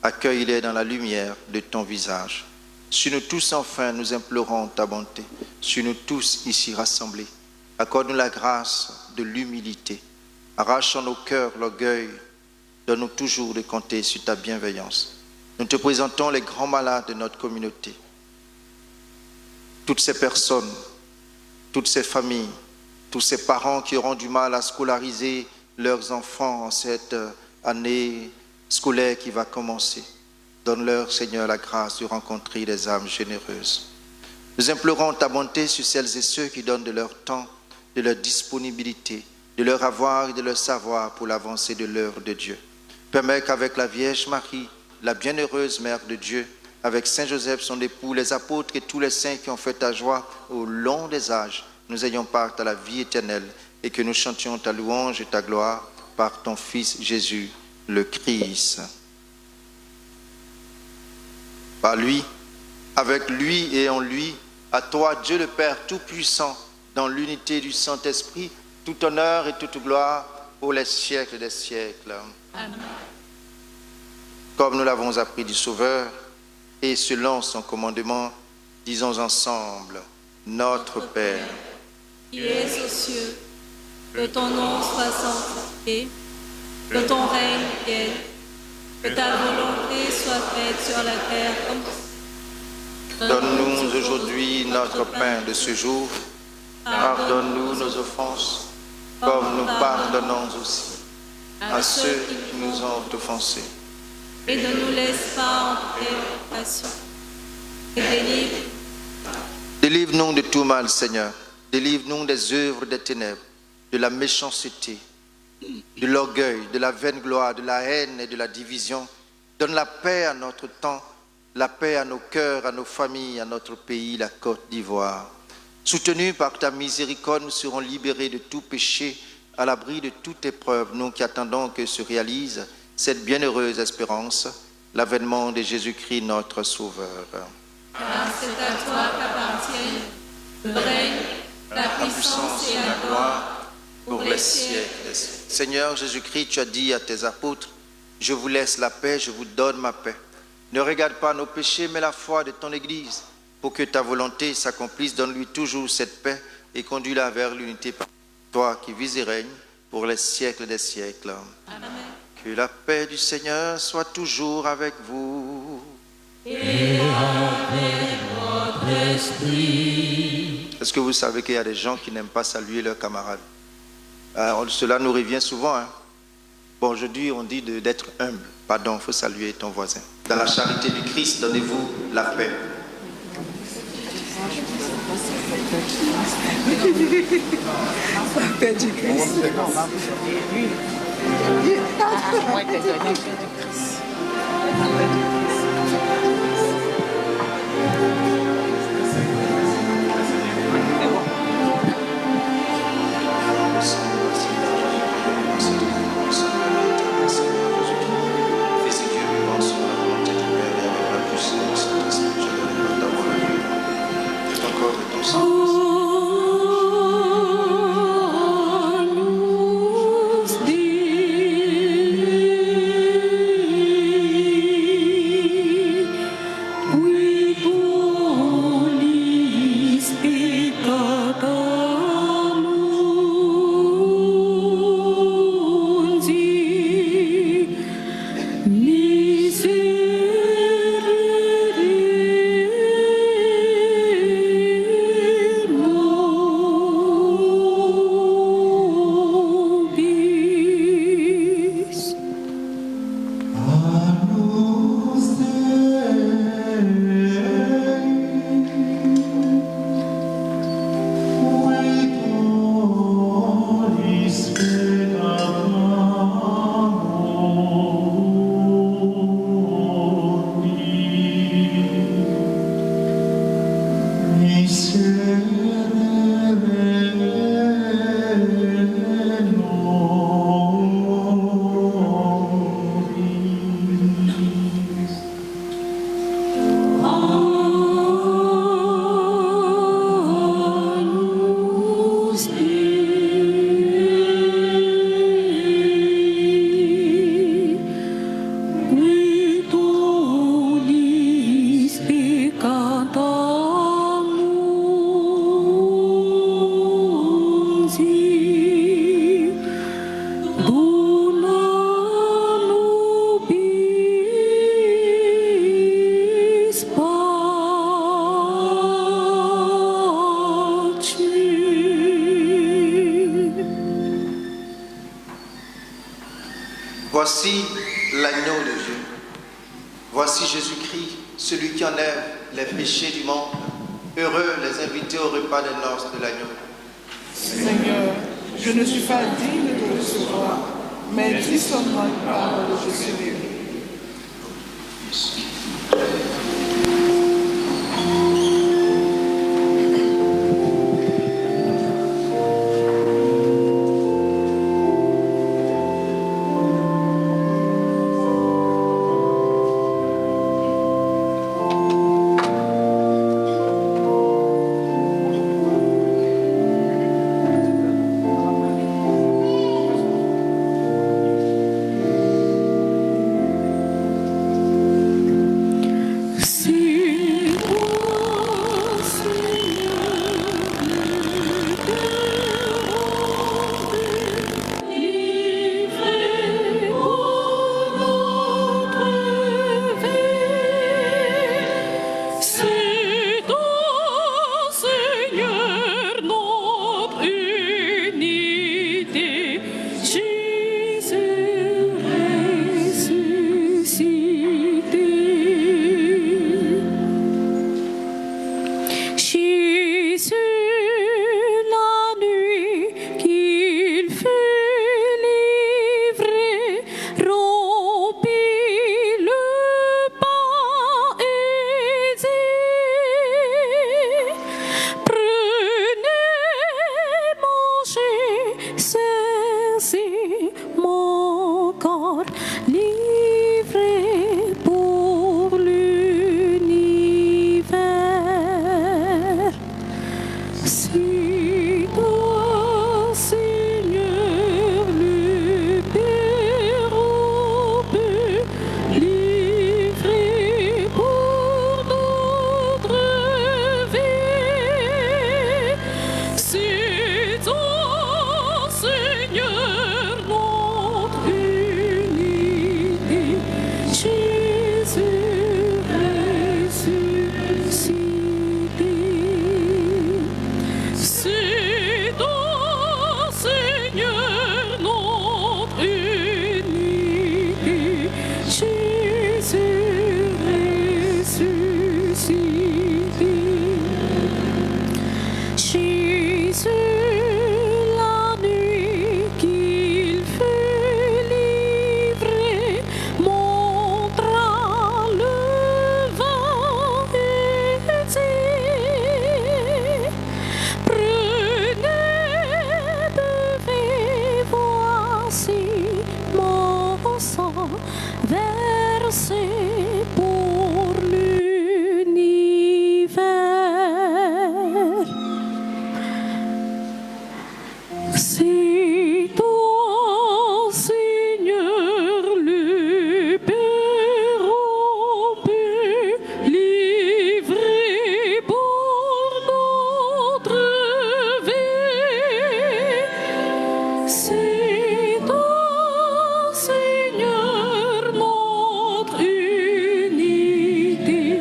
Speaker 2: Accueille-les dans la lumière de ton visage. Sur nous tous, enfin, nous implorons ta bonté. Sur nous tous ici rassemblés, accorde-nous la grâce de l'humilité. Arrache en nos cœurs l'orgueil. Donne-nous toujours de compter sur ta bienveillance. Nous te présentons les grands malades de notre communauté. Toutes ces personnes, toutes ces familles, tous ces parents qui auront du mal à scolariser leurs enfants en cette année scolaire qui va commencer. Donne-leur, Seigneur, la grâce de rencontrer des âmes généreuses. Nous implorons ta bonté sur celles et ceux qui donnent de leur temps, de leur disponibilité, de leur avoir et de leur savoir pour l'avancée de l'œuvre de Dieu. Permets qu'avec la Vierge Marie, la bienheureuse Mère de Dieu, avec Saint Joseph, son époux, les apôtres et tous les saints qui ont fait ta joie au long des âges, nous ayons part à la vie éternelle et que nous chantions ta louange et ta gloire par ton Fils Jésus, le Christ. Par lui, avec lui et en lui, à toi, Dieu le Père Tout-Puissant, dans l'unité du Saint-Esprit, tout honneur et toute gloire pour les siècles des siècles. Amen. Comme nous l'avons appris du Sauveur, et selon son commandement, disons ensemble, Notre Père,
Speaker 8: qui es aux cieux, que ton nom soit sanctifié, que ton règne vienne, que ta volonté soit faite sur la terre comme au ciel.
Speaker 2: Donne-nous aujourd'hui notre pain de ce jour. Pardonne-nous nos offenses, comme nous pardonnons aussi à ceux qui nous ont offensés.
Speaker 8: Et ne nous laisse pas entrer en tentation. Et délivre.
Speaker 2: Délivre-nous de tout mal, Seigneur. Délivre-nous des œuvres des ténèbres, de la méchanceté, de l'orgueil, de la vaine gloire, de la haine et de la division. Donne la paix à notre temps, la paix à nos cœurs, à nos familles, à notre pays, la Côte d'Ivoire. Soutenus par ta miséricorde, nous serons libérés de tout péché, à l'abri de toute épreuve, nous qui attendons que se réalise cette bienheureuse espérance, l'avènement de Jésus-Christ, notre Sauveur.
Speaker 8: Car c'est à toi qu'appartiennent le règne, la puissance et la gloire
Speaker 2: pour les siècles des siècles. Seigneur Jésus-Christ, tu as dit à tes apôtres, je vous laisse la paix, je vous donne ma paix. Ne regarde pas nos péchés, mais la foi de ton Église. Pour que ta volonté s'accomplisse, donne-lui toujours cette paix et conduis-la vers l'unité par toi qui vis et règne pour les siècles des siècles.
Speaker 8: Amen.
Speaker 2: Que la paix du Seigneur soit toujours avec vous.
Speaker 6: Et avec votre esprit.
Speaker 2: Est-ce que vous savez qu'il y a des gens qui n'aiment pas saluer leurs camarades? Cela nous revient souvent. Hein? Bon, aujourd'hui, on dit d'être humble. Pardon, il faut saluer ton voisin. Dans la charité du Christ, donnez-vous la paix.
Speaker 3: La paix du Christ.
Speaker 2: Voici l'agneau de Dieu. Voici Jésus-Christ, celui qui enlève les péchés du monde. Heureux les invités au repas des noces de l'agneau.
Speaker 3: Seigneur, je ne suis pas digne de recevoir, mais dis seulement une parole de Jésus.
Speaker 6: Si c'est pour l'univers. C'est toi, Seigneur, le Père rompu, livré pour notre vie. C'est toi, Seigneur, notre unité.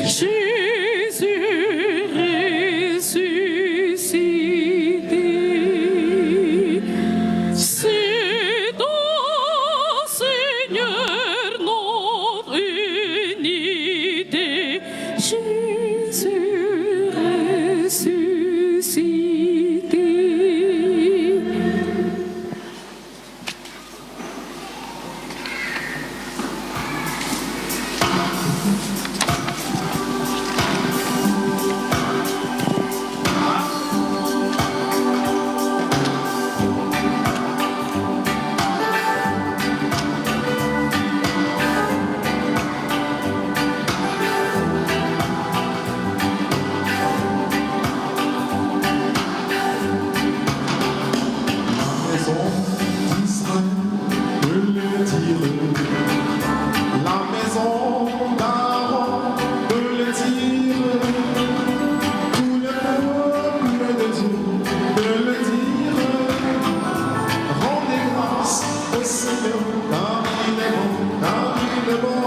Speaker 6: Jésus ressuscité. C'est toi, Seigneur, notre unité. Jésus ressuscité.
Speaker 4: La maison d'Aaron peut le dire, tout le peuple de Dieu peut le dire. Rendez grâce au Seigneur, car il est bon, car il est bon.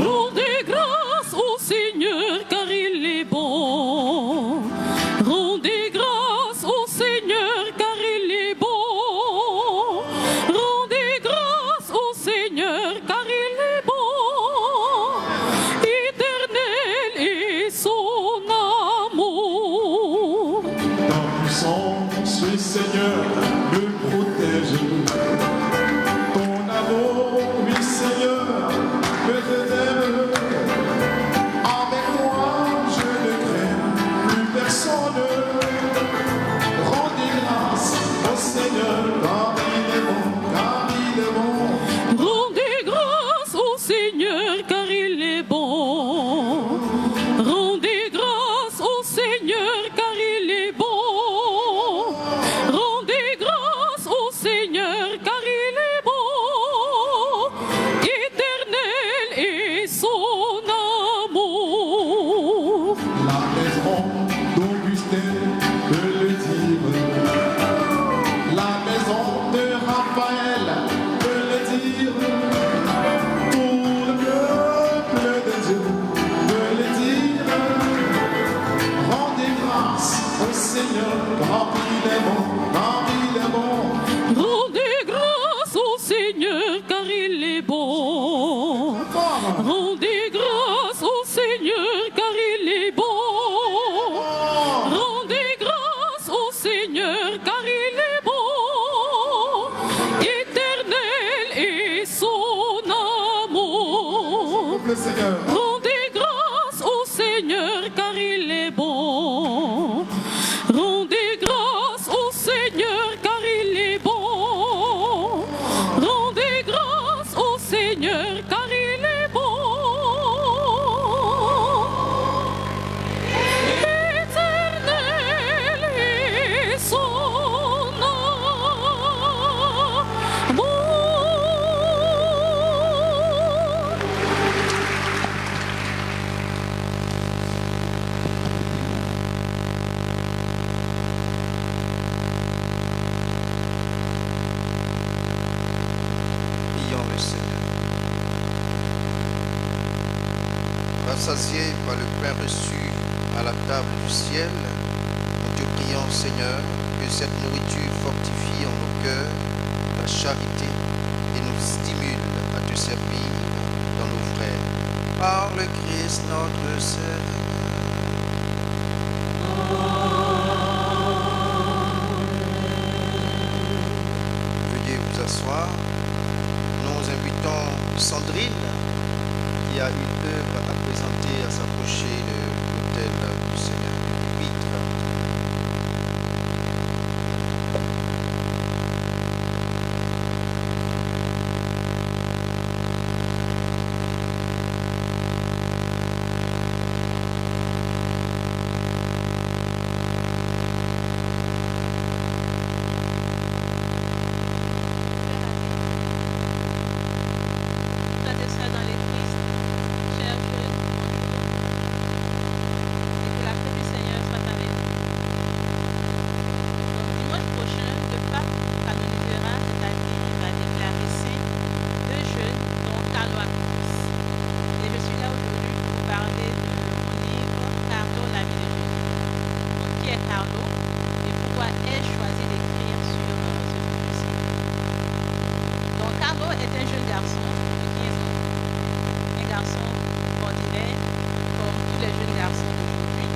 Speaker 6: Rendez grâce au Seigneur car il est bon. Rendez grâce au Seigneur car il est bon. Rendez grâce au Seigneur car il est bon. Éternel est son amour.
Speaker 4: Ta puissance, le Seigneur, me protège. Ton amour, oui Seigneur, me révèle. Avec moi, je ne crains plus personne. Rendez grâce au Seigneur, car il est bon, car il est bon.
Speaker 6: Rendez grâce au Seigneur car il est bon. Rendez grâce au Seigneur car il est bon. Rendez grâce au Seigneur car il est bon. Éternel est son amour.
Speaker 4: La maison d'Augustin peut le dire. La maison de Raphaël peut le dire. Tout le peuple de Dieu peut le dire. Rendez grâce au Seigneur, car il est bon, car il est bon.
Speaker 6: Rendez grâce au Seigneur car il est bon. Rendez grâce au Seigneur car il est bon. Rendez grâce au Seigneur car il est bon. Éternel est son amour.
Speaker 4: Le Seigneur.
Speaker 6: Rendez grâce au Seigneur car il est bon. Rendez grâce au Seigneur car il est bon. Rendez grâce au Seigneur car il est bon. Éternel est son amour.
Speaker 2: Prions le Seigneur. Rassasiés par le pain reçu à la table du ciel, nous te prions, Seigneur, que cette nourriture fortifie en nos cœurs la charité et nous stimule à te servir dans nos frères. Par le Christ notre Seigneur. Veuillez vous asseoir. Nous invitons Sandrine, qui a une œuvre à présenter, à s'approcher de l'autel du Seigneur. Pitre.
Speaker 9: Carlo est un jeune garçon de 15 ans, un garçon ordinaire comme tous les jeunes garçons d'aujourd'hui,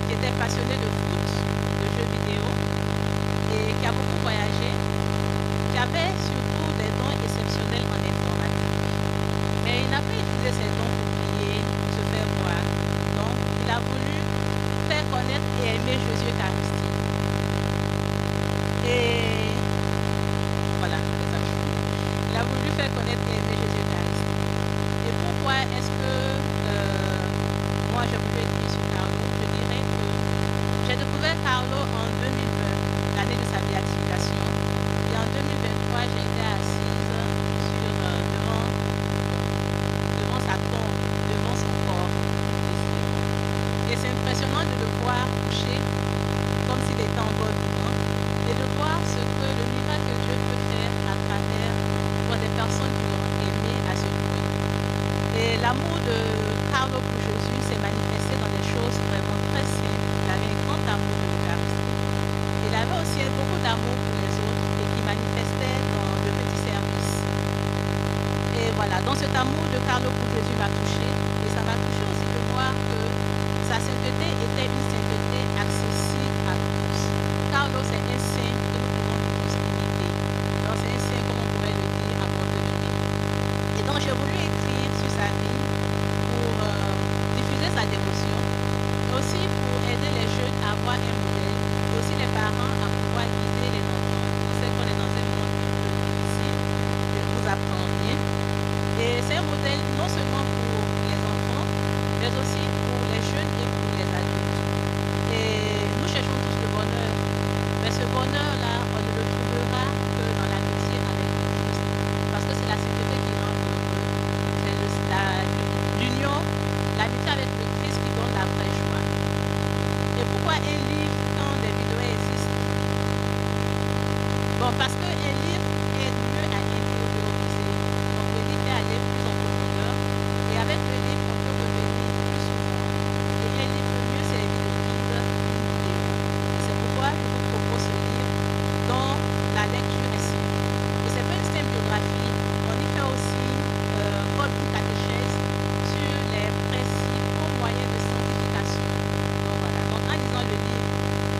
Speaker 9: qui était passionné de foot, de jeux vidéo et qui a beaucoup voyagé, qui avait surtout des dons exceptionnels en informatique. Mais il n'a pas utilisé ses dons pour prier, pour se faire voir. Donc, il a voulu faire connaître et aimer Jésus Eucharistique. Et voilà, c'est ça. Il a voulu faire connaître et aimer Jésus Eucharistique. Et pourquoi est-ce que moi j'ai voulu écrire sur Carlo? Je dirais que j'ai découvert Carlo en 2020, l'année de sa béatification. Et en 2023, j'ai été assise devant sa tombe, devant son corps. Et c'est impressionnant de le voir couché comme s'il était encore vivant et de voir ce que le miracle que Dieu peut faire à travers pour des personnes qui l'ont aimé à ce point. Et l'amour de Carlo pour Jésus s'est manifesté dans des choses vraiment très simples. Il avait un grand amour de l'Eucharistie. Il avait aussi beaucoup d'amour pour les autres et qui manifestait dans de petits services. Et voilà, donc cet amour de Carlo pour Jésus m'a touché et ça m'a touché aussi de voir que sa sainteté était une sainteté accessible à tous. Carlo, c'est un saint que nous pouvons tous imiter. Donc c'est un saint, comme on pourrait le dire, à portée de main. Et donc j'ai voulu écrire sur sa vie pour diffuser sa dévotion, et aussi pour aider les jeunes à avoir un modèle, et aussi les parents à pouvoir guider les enfants. On sait qu'on est dans un monde difficile, de nous apprendre bien. Et c'est un modèle non seulement pour les enfants, mais aussi pour les jeunes et pour les adultes. Et nous cherchons tous le bonheur. Mais ce bonheur-là, on ne le trouvera que dans l'amitié avec Christ. Parce que c'est la sainteté qui rend heureux. C'est l'union, l'amitié avec le Christ qui donne la vraie joie. Et pourquoi un livre quand des vidéos existent? Bon, parce qu'un livre aide mieux à intérioriser. Donc le livre est allé plus en profondeur. Et avec le livre, on peut revenir plus souvent. Et un livre mieux servi de guide une vidéo. C'est pourquoi je vous propose ce livre dont la lecture est simple. Et c'est pas une simple biographie. On y fait aussi comme une catéchèse sur les principaux moyens de sanctification. Donc voilà. Donc en lisant le livre,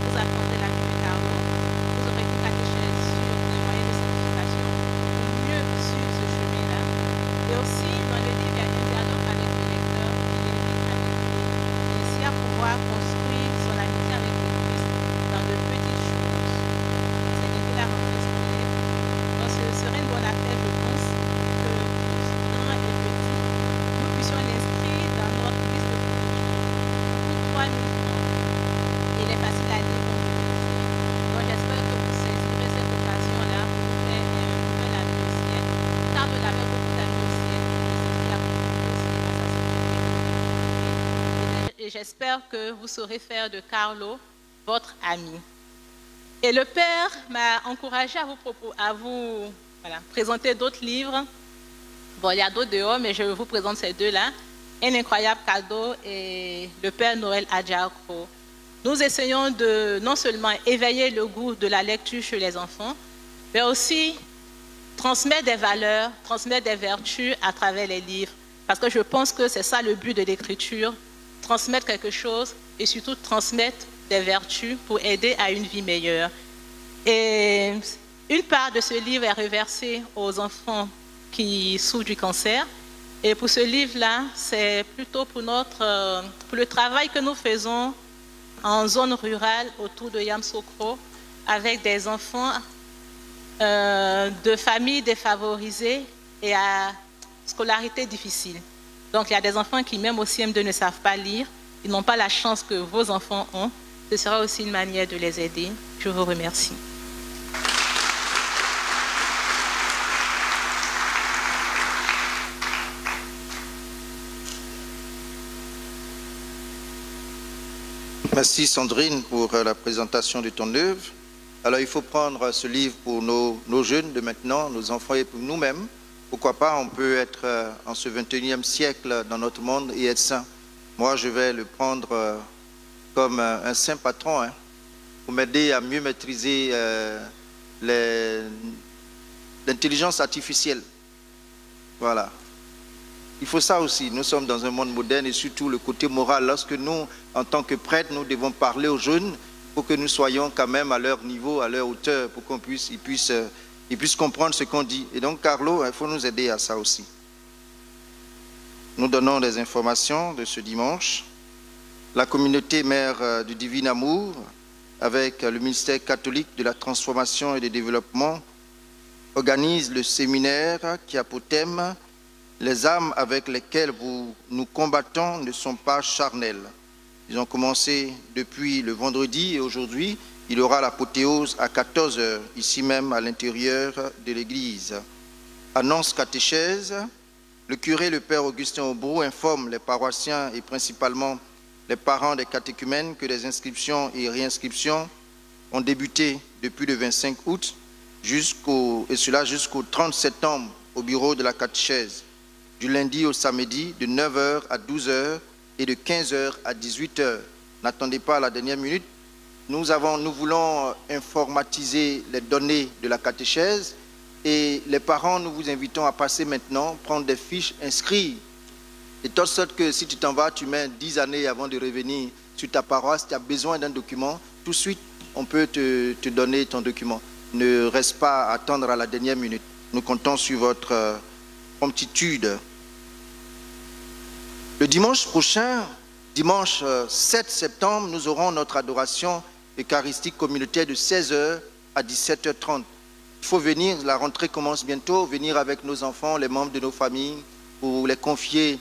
Speaker 9: vous apprendrez la vie de Carlo. Vous aurez une catéchèse sur les moyens de sanctification pour mieux suivre ce chemin-là. Et aussi, dans le livre, il y a un dialogue avec le lecteur qui l'invite à méditer. Ainsi à pouvoir construire son amitié avec le Christ dans de petites choses. C'est bientôt la rentrée scolaire. Donc ce serait une bonne affaire, je pense, que tous, grands et petits, nous puissions l'inscrire dans notre liste de produits pour 3 000 francs. Il est facile à lire, comme je le disais. Donc j'espère que vous saisirez cette occasion-là pour vous faire un nouvel ami au ciel. Carlo avait beaucoup d'amis au ciel et c'est ce qui a contribué aussi à sa sainteté. Et j'espère que vous saurez faire de Carlo votre ami. Et le Père m'a encouragé à vous présenter d'autres livres. Bon, il y a d'autres dehors, mais je vous présente ces deux-là. Un incroyable cadeau et le Père Noël Adjarko. Nous essayons de non seulement éveiller le goût de la lecture chez les enfants, mais aussi transmettre des valeurs, transmettre des vertus à travers les livres. Parce que je pense que c'est ça le but de l'écriture, transmettre quelque chose et surtout transmettre des vertus pour aider à une vie meilleure. Et une part de ce livre est reversée aux enfants qui souffrent du cancer. Et pour ce livre-là, c'est plutôt pour le travail que nous faisons en zone rurale autour de Yamoussoukro avec des enfants de familles défavorisées et à scolarité difficile. Donc il y a des enfants qui même au CM2 ne savent pas lire, ils n'ont pas la chance que vos enfants ont. Ce sera aussi une manière de les aider. Je vous remercie.
Speaker 2: Merci Sandrine pour la présentation de ton œuvre. Alors il faut prendre ce livre pour nos jeunes de maintenant, nos enfants et pour nous-mêmes. Pourquoi pas, on peut être en ce 21e siècle dans notre monde et être saint. Moi, je vais le prendre comme un saint patron pour m'aider à mieux maîtriser l'intelligence artificielle. Voilà. Il faut ça aussi. Nous sommes dans un monde moderne et surtout le côté moral. Lorsque nous, en tant que prêtres, nous devons parler aux jeunes, pour que nous soyons quand même à leur niveau, à leur hauteur, pour qu'ils puissent comprendre ce qu'on dit. Et donc, Carlo, il faut nous aider à ça aussi. Nous donnons des informations de ce dimanche. La communauté mère du Divin Amour, avec le ministère catholique de la transformation et du développement, organise le séminaire qui a pour thème « Les âmes avec lesquelles nous combattons ne sont pas charnelles ». Ils ont commencé depuis le vendredi et aujourd'hui, il y aura l'apothéose à 14h, ici même à l'intérieur de l'église. Annonce catéchèse, le curé, le père Augustin Aubrou, informe les paroissiens et principalement les parents des catéchumènes que les inscriptions et réinscriptions ont débuté depuis le 25 août et cela jusqu'au 30 septembre au bureau de la catéchèse, du lundi au samedi de 9h à 12h et de 15h à 18h. N'attendez pas à la dernière minute. Nous voulons informatiser les données de la catéchèse et les parents, nous vous invitons à passer maintenant, prendre des fiches, inscrire. De telle sorte que si tu t'en vas, tu mets 10 années avant de revenir sur ta paroisse, tu as besoin d'un document, tout de suite, on peut te donner ton document. Ne reste pas à attendre à la dernière minute. Nous comptons sur votre promptitude. Le dimanche prochain, dimanche 7 septembre, nous aurons notre adoration eucharistique communautaire de 16h à 17h30. Il faut venir, la rentrée commence bientôt, venir avec nos enfants, les membres de nos familles, pour les confier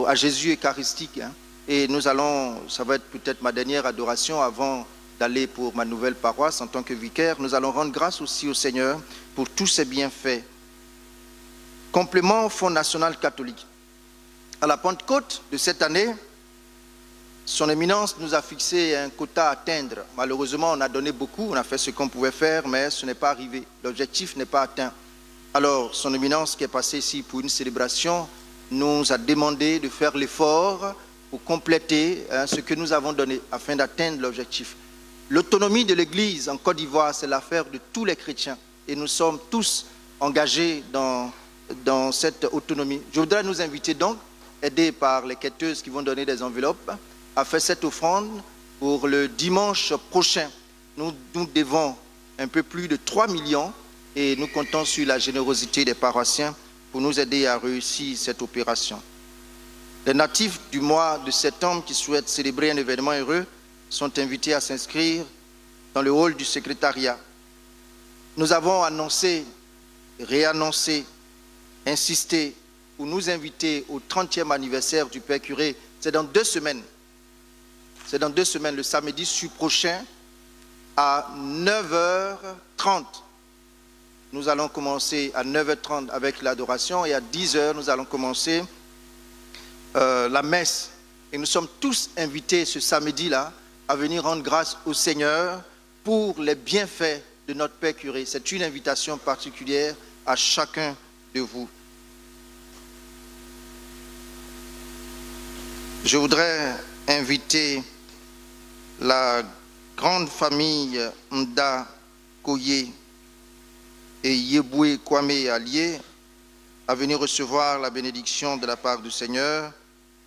Speaker 2: à Jésus eucharistique. Et nous allons, ça va être peut-être ma dernière adoration avant d'aller pour ma nouvelle paroisse en tant que vicaire. Nous allons rendre grâce aussi au Seigneur pour tous ses bienfaits. Complément au Fonds national catholique. À la Pentecôte de cette année, son éminence nous a fixé un quota à atteindre. Malheureusement, on a donné beaucoup, on a fait ce qu'on pouvait faire, mais ce n'est pas arrivé. L'objectif n'est pas atteint. Alors, son éminence qui est passée ici pour une célébration, nous a demandé de faire l'effort pour compléter ce que nous avons donné afin d'atteindre l'objectif. L'autonomie de l'Église en Côte d'Ivoire, c'est l'affaire de tous les chrétiens. Et nous sommes tous engagés dans cette autonomie. Je voudrais nous inviter donc, aidés par les quêteuses qui vont donner des enveloppes, à faire cette offrande pour le dimanche prochain. Nous devons un peu plus de 3 millions et nous comptons sur la générosité des paroissiens pour nous aider à réussir cette opération. Les natifs du mois de septembre qui souhaitent célébrer un événement heureux sont invités à s'inscrire dans le hall du secrétariat. Nous avons annoncé, réannoncé, insisté pour nous inviter au 30e anniversaire du Père Curé. C'est dans 2 semaines. C'est dans 2 semaines, le samedi prochain, à 9h30. Nous allons commencer à 9h30 avec l'adoration et à 10h, nous allons commencer la messe. Et nous sommes tous invités ce samedi-là à venir rendre grâce au Seigneur pour les bienfaits de notre Père Curé. C'est une invitation particulière à chacun de vous. Je voudrais inviter la grande famille Nda Koye et Yeboué Kwame Allié à venir recevoir la bénédiction de la part du Seigneur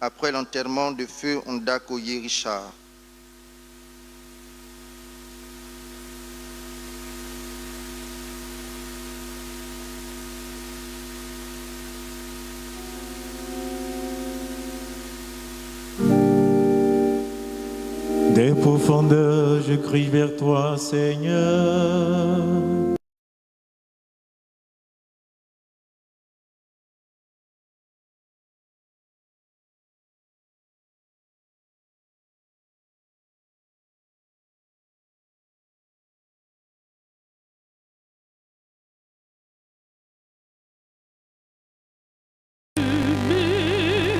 Speaker 2: après l'enterrement de feu Nda Koye Richard.
Speaker 4: Des profondeurs, je crie vers toi, Seigneur.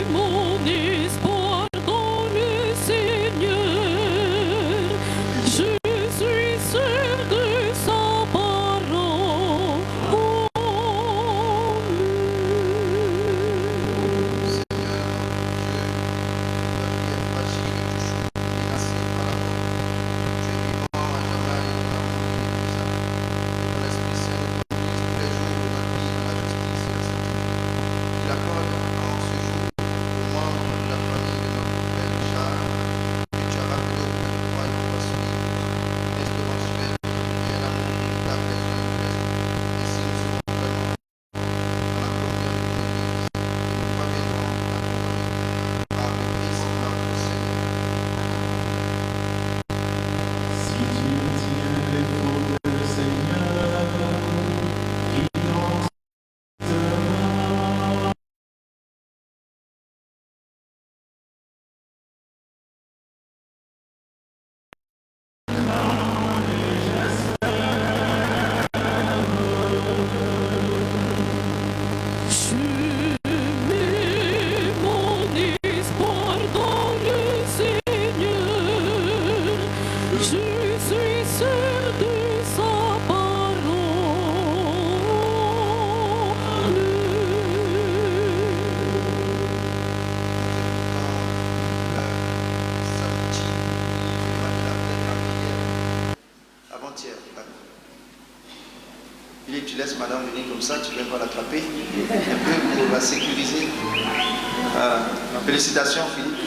Speaker 6: Mon espoir dans le Seigneur, je suis sûr de sa parole.
Speaker 2: tu laisses madame venir comme ça, tu ne peux pas l'attraper. Un peu pour la sécuriser. Voilà. Félicitations, Philippe.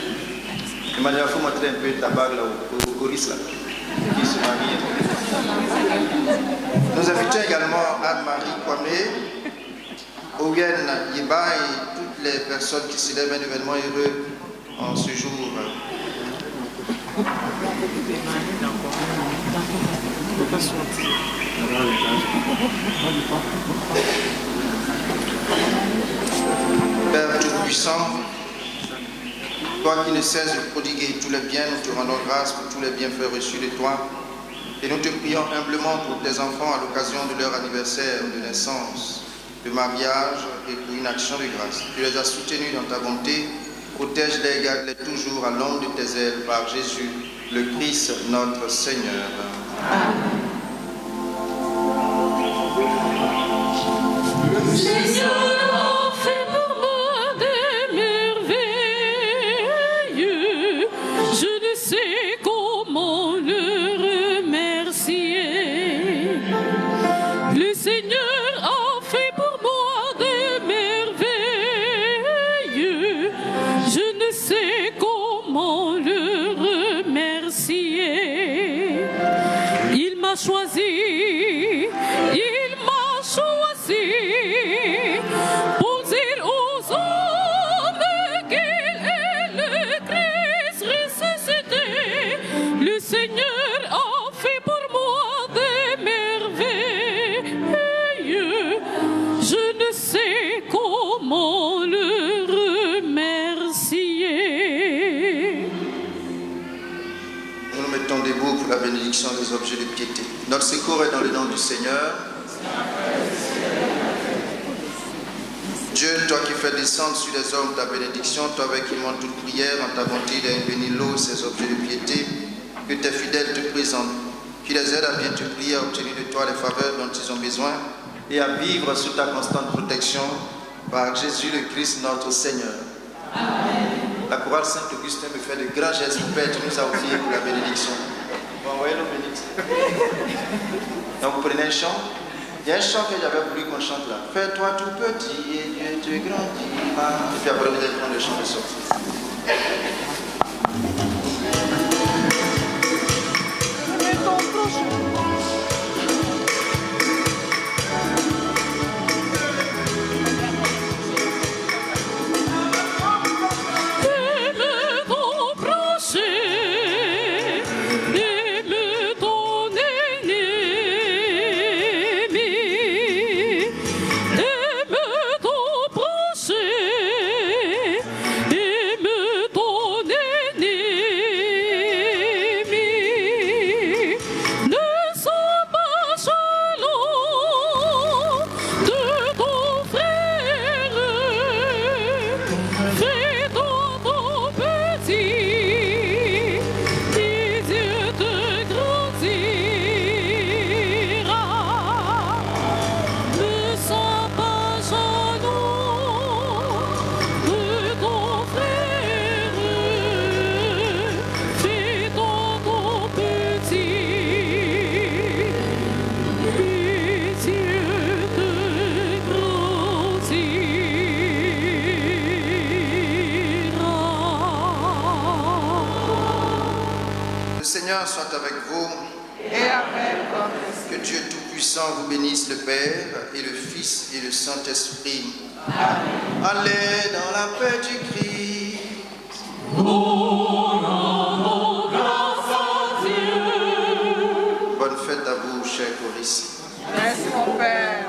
Speaker 2: Emmanuel, il faut montrer un peu ta bague là, au choriste là, qui se marie. Nous invitons également Anne-Marie Kwame, Owen Yeba et toutes les personnes qui célèbrent un événement heureux en ce jour. Père Tout-Puissant, toi qui ne cesses de prodiguer tous les biens, nous te rendons grâce pour tous les bienfaits reçus de toi. Et nous te prions humblement pour tes enfants à l'occasion de leur anniversaire de naissance, de mariage et pour une action de grâce. Tu les as soutenus dans ta bonté. Protège-les et garde-les toujours à l'ombre de tes ailes par Jésus, le Christ, notre Seigneur. Amen.
Speaker 6: Seigneur a fait pour moi des merveilles. Je ne sais comment le remercier. Le Seigneur a fait pour moi des merveilles. Je ne sais comment le remercier. Il m'a choisi. Pour dire aux hommes qu'il est le Christ ressuscité, le Seigneur a fait pour moi des merveilles. Je ne sais comment le remercier.
Speaker 2: Nous nous mettons debout pour la bénédiction des objets de piété. Notre secours est dans le nom du Seigneur. Dieu, toi qui fais descendre sur les hommes ta bénédiction, toi avec qui monte toute prière, en ta bonté d'invenir l'eau, ces objets de piété, que tes fidèles te présentent, qui les aident à bien te prier, à obtenir de toi les faveurs dont ils ont besoin et à vivre sous ta constante protection par Jésus le Christ notre Seigneur. Amen. La chorale Saint-Augustin me fait de grands gestes. Mon Père, tu nous as offert pour la bénédiction. Bon, voyez-le bénédiction. Donc, vous prenez un chant. Il y a un chant que j'avais voulu qu'on chante là. Fais-toi tout petit et Dieu te grandira. Et puis après, vous allez prendre le chant de sortie. Soit avec vous
Speaker 3: et avec votre
Speaker 2: esprit. Que Dieu Tout-Puissant vous bénisse, le Père et le Fils et le Saint-Esprit. Amen. Allez dans la paix du Christ.
Speaker 6: Grâce à Dieu.
Speaker 2: Bonne fête à vous, chers choristes.
Speaker 3: Merci mon Père.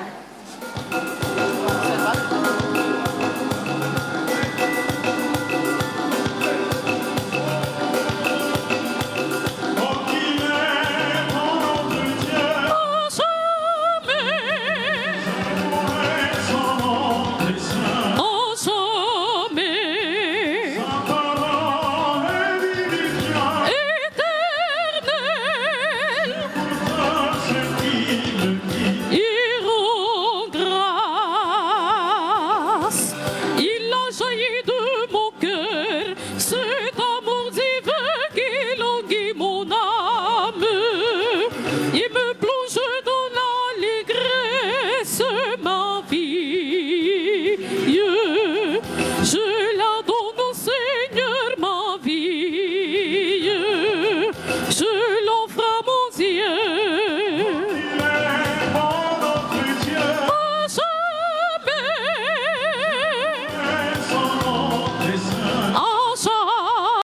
Speaker 6: Il a jailli de